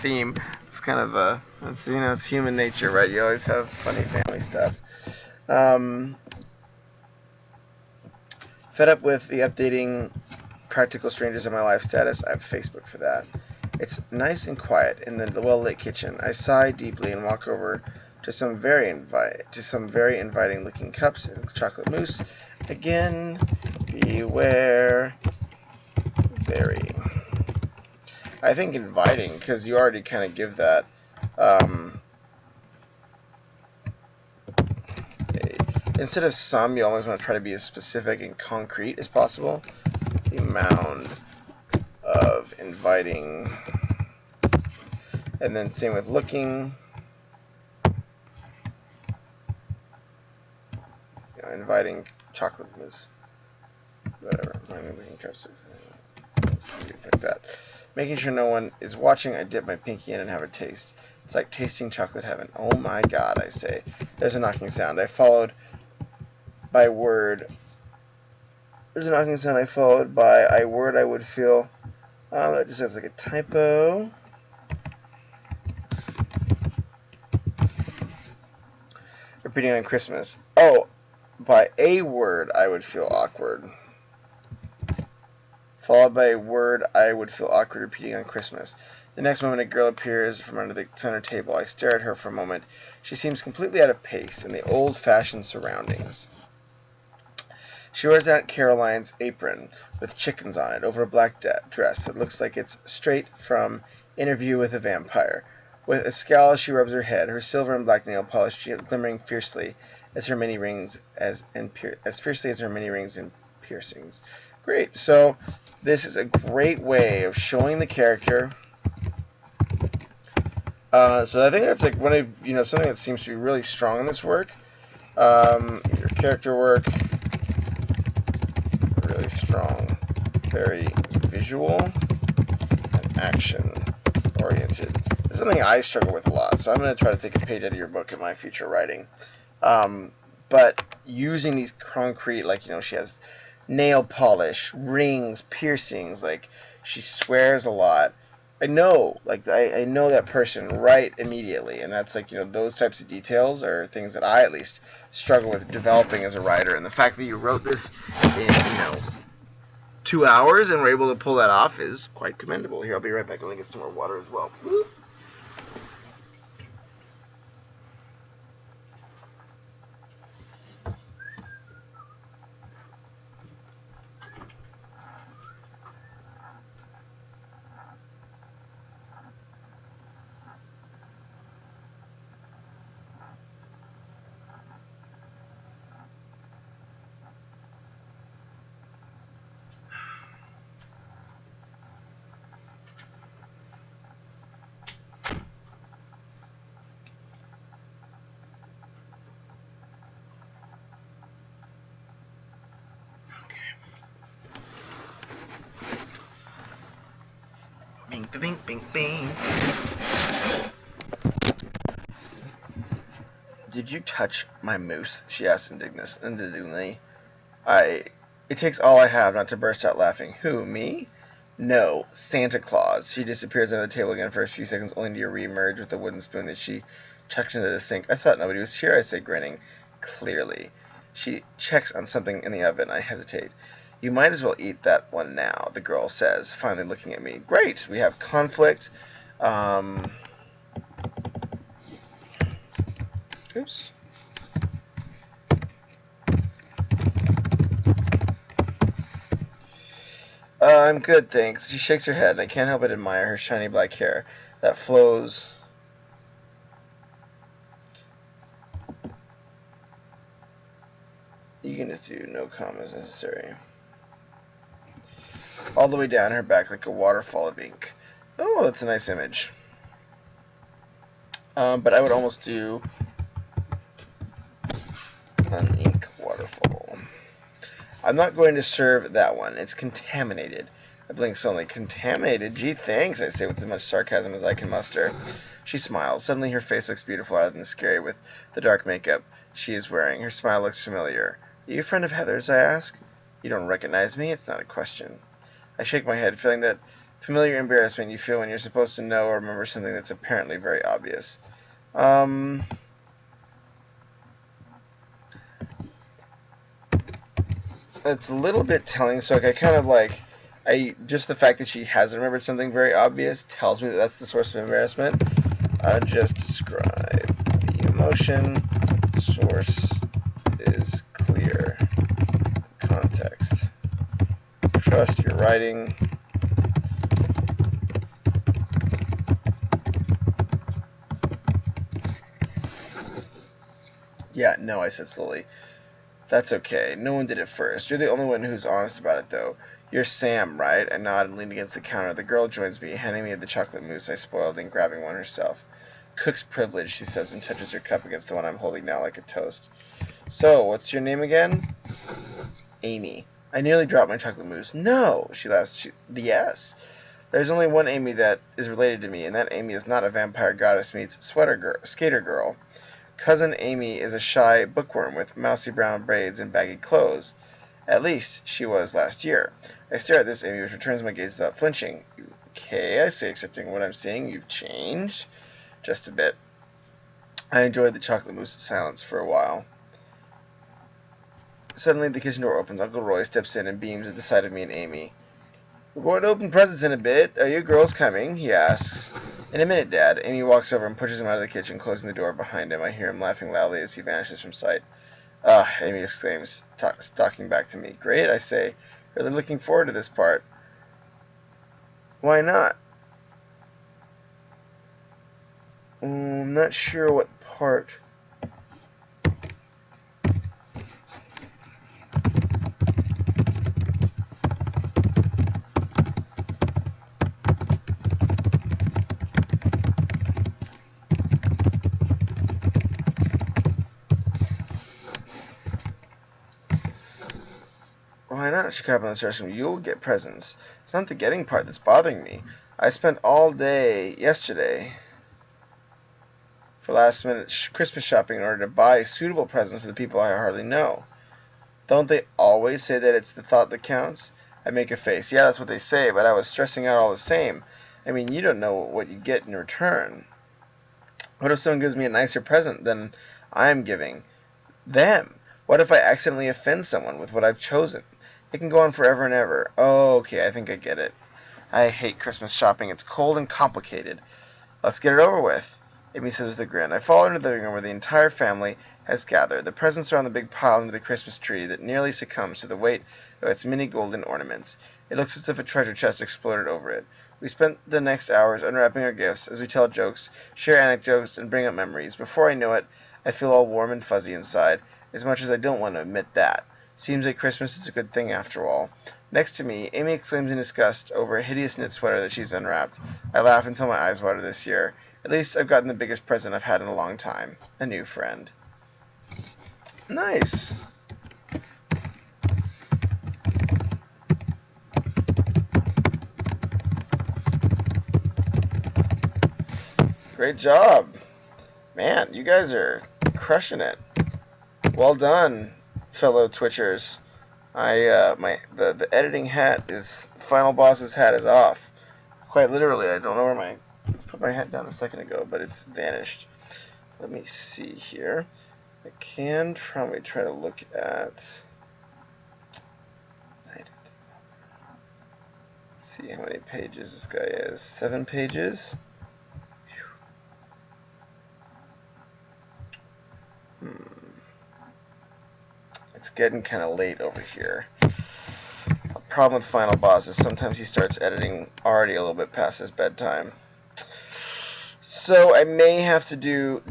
theme. It's kind of it's human nature, right? You always have funny family stuff. Fed up with the updating practical strangers in my life status, I have Facebook for that. It's nice and quiet in the well-lit kitchen. I sigh deeply and walk over to some very inviting-looking cups and chocolate mousse. Again, beware, very. I think inviting, because you already kind of give that. Instead of some, you always want to try to be as specific and concrete as possible. The mound of inviting, and then same with looking. Inviting chocolate mousse, whatever. Making cups of things like that. Making sure no one is watching, I dip my pinky in and have a taste. It's like tasting chocolate heaven. Oh my god, I say. There's a knocking sound. I followed by word. There's a knocking sound I followed by a word I would feel. That just sounds like a typo. Repeating on Christmas. Oh, by a word I would feel awkward. Followed by a word I would feel awkward repeating on Christmas. The next moment a girl appears from under the center table. I stare at her for a moment. She seems completely out of pace in the old-fashioned surroundings. She wears Aunt Caroline's apron with chickens on it over a black dress that looks like it's straight from Interview with a Vampire. With a scowl, she rubs her head, her silver and black nail polish glimmering fiercely as her many rings as fiercely as her many rings and piercings. Great. So this is a great way of showing the character. So I think that's like one of something that seems to be really strong in this work. Your character work, really strong, very visual and action oriented. This is something I struggle with a lot, so I'm going to try to take a page out of your book in my future writing. But using these concrete, like she has nail polish, rings, piercings, like she swears a lot. I know that person right immediately, and that's like those types of details are things that I at least struggle with developing as a writer. And the fact that you wrote this in 2 hours and were able to pull that off is quite commendable. Here, I'll be right back. I'm gonna get some more water as well. Woo. Bing, bing, bing. Did you touch my moose? She asked indignantly. It takes all I have not to burst out laughing. Who, me? No, Santa Claus. She disappears under the table again for a few seconds, only to re-emerge with a wooden spoon that she chucks into the sink. I thought nobody was here, I say, grinning. Clearly. She checks on something in the oven. I hesitate. You might as well eat that one now, the girl says, finally looking at me. Great, we have conflict. Oops. I'm good, thanks. She shakes her head, and I can't help but admire her shiny black hair that flows. You can just do no comments necessary. All the way down her back like a waterfall of ink. Oh, that's a nice image. But I would almost do an ink waterfall. I'm not going to serve that one. It's contaminated. I blink suddenly. Contaminated? Gee, thanks, I say with as much sarcasm as I can muster. She smiles. Suddenly her face looks beautiful rather than scary with the dark makeup she is wearing. Her smile looks familiar. Are you a friend of Heather's? I ask. You don't recognize me? It's not a question. I shake my head, feeling that familiar embarrassment you feel when you're supposed to know or remember something that's apparently very obvious. It's a little bit telling, so I kind of like, just the fact that she hasn't remembered something very obvious tells me that that's the source of embarrassment. Just describe the emotion. Source is clear. Context. Trust your writing. Yeah, no, I said slowly. That's okay. No one did it first. You're the only one who's honest about it, though. You're Sam, right? I nod and lean against the counter. The girl joins me, handing me the chocolate mousse I spoiled and grabbing one herself. Cook's privilege, she says, and touches her cup against the one I'm holding now like a toast. So, what's your name again? Amy. I nearly dropped my chocolate mousse. No, she laughs. Yes. There's only one Amy that is related to me, and that Amy is not a vampire goddess meets skater girl. Cousin Amy is a shy bookworm with mousy brown braids and baggy clothes. At least, she was last year. I stare at this Amy, which returns my gaze without flinching. Okay, I say, accepting what I'm seeing. You've changed. Just a bit. I enjoyed the chocolate mousse silence for a while. Suddenly, the kitchen door opens. Uncle Roy steps in and beams at the sight of me and Amy. We're going to open presents in a bit. Are you girls coming? He asks. In a minute, Dad. Amy walks over and pushes him out of the kitchen, closing the door behind him. I hear him laughing loudly as he vanishes from sight. Amy exclaims, stalking back to me. Great, I say. Really looking forward to this part. Why not? I'm not sure what part. Why not? She cried on the stairs. You'll get presents. It's not the getting part that's bothering me. I spent all day yesterday for last-minute Christmas shopping in order to buy suitable presents for the people I hardly know. Don't they always say that it's the thought that counts? I make a face. Yeah, that's what they say, but I was stressing out all the same. I mean, you don't know what you get in return. What if someone gives me a nicer present than I'm giving them? What if I accidentally offend someone with what I've chosen? It can go on forever and ever. Oh, okay, I think I get it. I hate Christmas shopping. It's cold and complicated. Let's get it over with, Amy says with a grin. I follow her into the living room where the entire family has gathered. The presents are on the big pile under the Christmas tree that nearly succumbs to the weight of its many golden ornaments. It looks as if a treasure chest exploded over it. We spent the next hours unwrapping our gifts as we tell jokes, share anecdotes, and bring up memories. Before I know it, I feel all warm and fuzzy inside, as much as I don't want to admit that. Seems like Christmas is a good thing after all. Next to me, Amy exclaims in disgust over a hideous knit sweater that she's unwrapped. I laugh until my eyes water this year. At least I've gotten the biggest present I've had in a long time. A new friend. Nice. Great job. Man, you guys are crushing it. Well done, fellow Twitchers. The editing hat is, Final Boss's hat is off. Quite literally, I don't know where I put my hat down a second ago, but it's vanished. Let me see here. I can probably try to look at, see how many pages this guy is. 7 pages. It's getting kind of late over here. A problem with Final Boss is sometimes he starts editing already a little bit past his bedtime. So I may have to do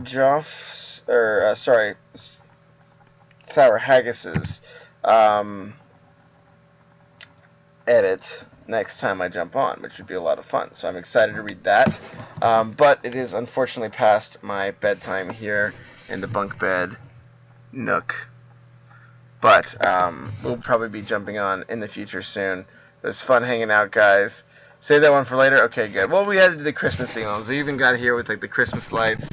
Sour Haggis's edit next time I jump on, which would be a lot of fun. So I'm excited to read that. But it is unfortunately past my bedtime here in the bunk bed nook. But we'll probably be jumping on in the future soon. It was fun hanging out, guys. Save that one for later? Okay, good. Well, we had to do the Christmas theme ones. We even got here with like the Christmas lights.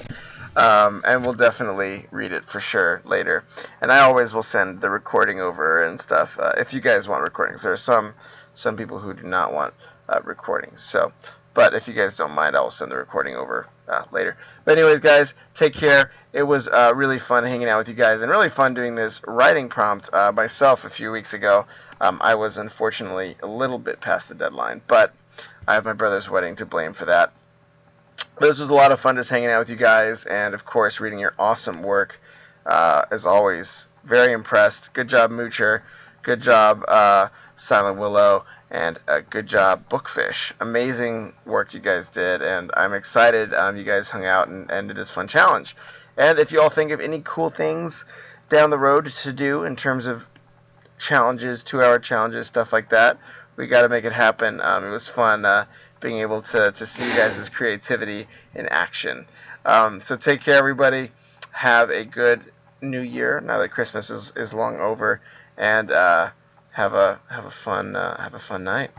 And we'll definitely read it for sure later. And I always will send the recording over and stuff if you guys want recordings. There are some people who do not want recordings. So, but if you guys don't mind, I'll send the recording over later. But anyways, guys, take care. It was really fun hanging out with you guys and really fun doing this writing prompt myself a few weeks ago. I was unfortunately a little bit past the deadline, but I have my brother's wedding to blame for that. But this was a lot of fun just hanging out with you guys and, of course, reading your awesome work. As always, very impressed. Good job, Moocher. Good job, SilentWillow. And good job, Bookfish. Amazing work you guys did, and I'm excited you guys hung out and did this fun challenge. And if you all think of any cool things down the road to do in terms of challenges, 2-hour challenges, stuff like that, we got to make it happen. It was fun being able to see you guys' creativity in action. So take care, everybody. Have a good New Year now that Christmas is long over, and have a fun night.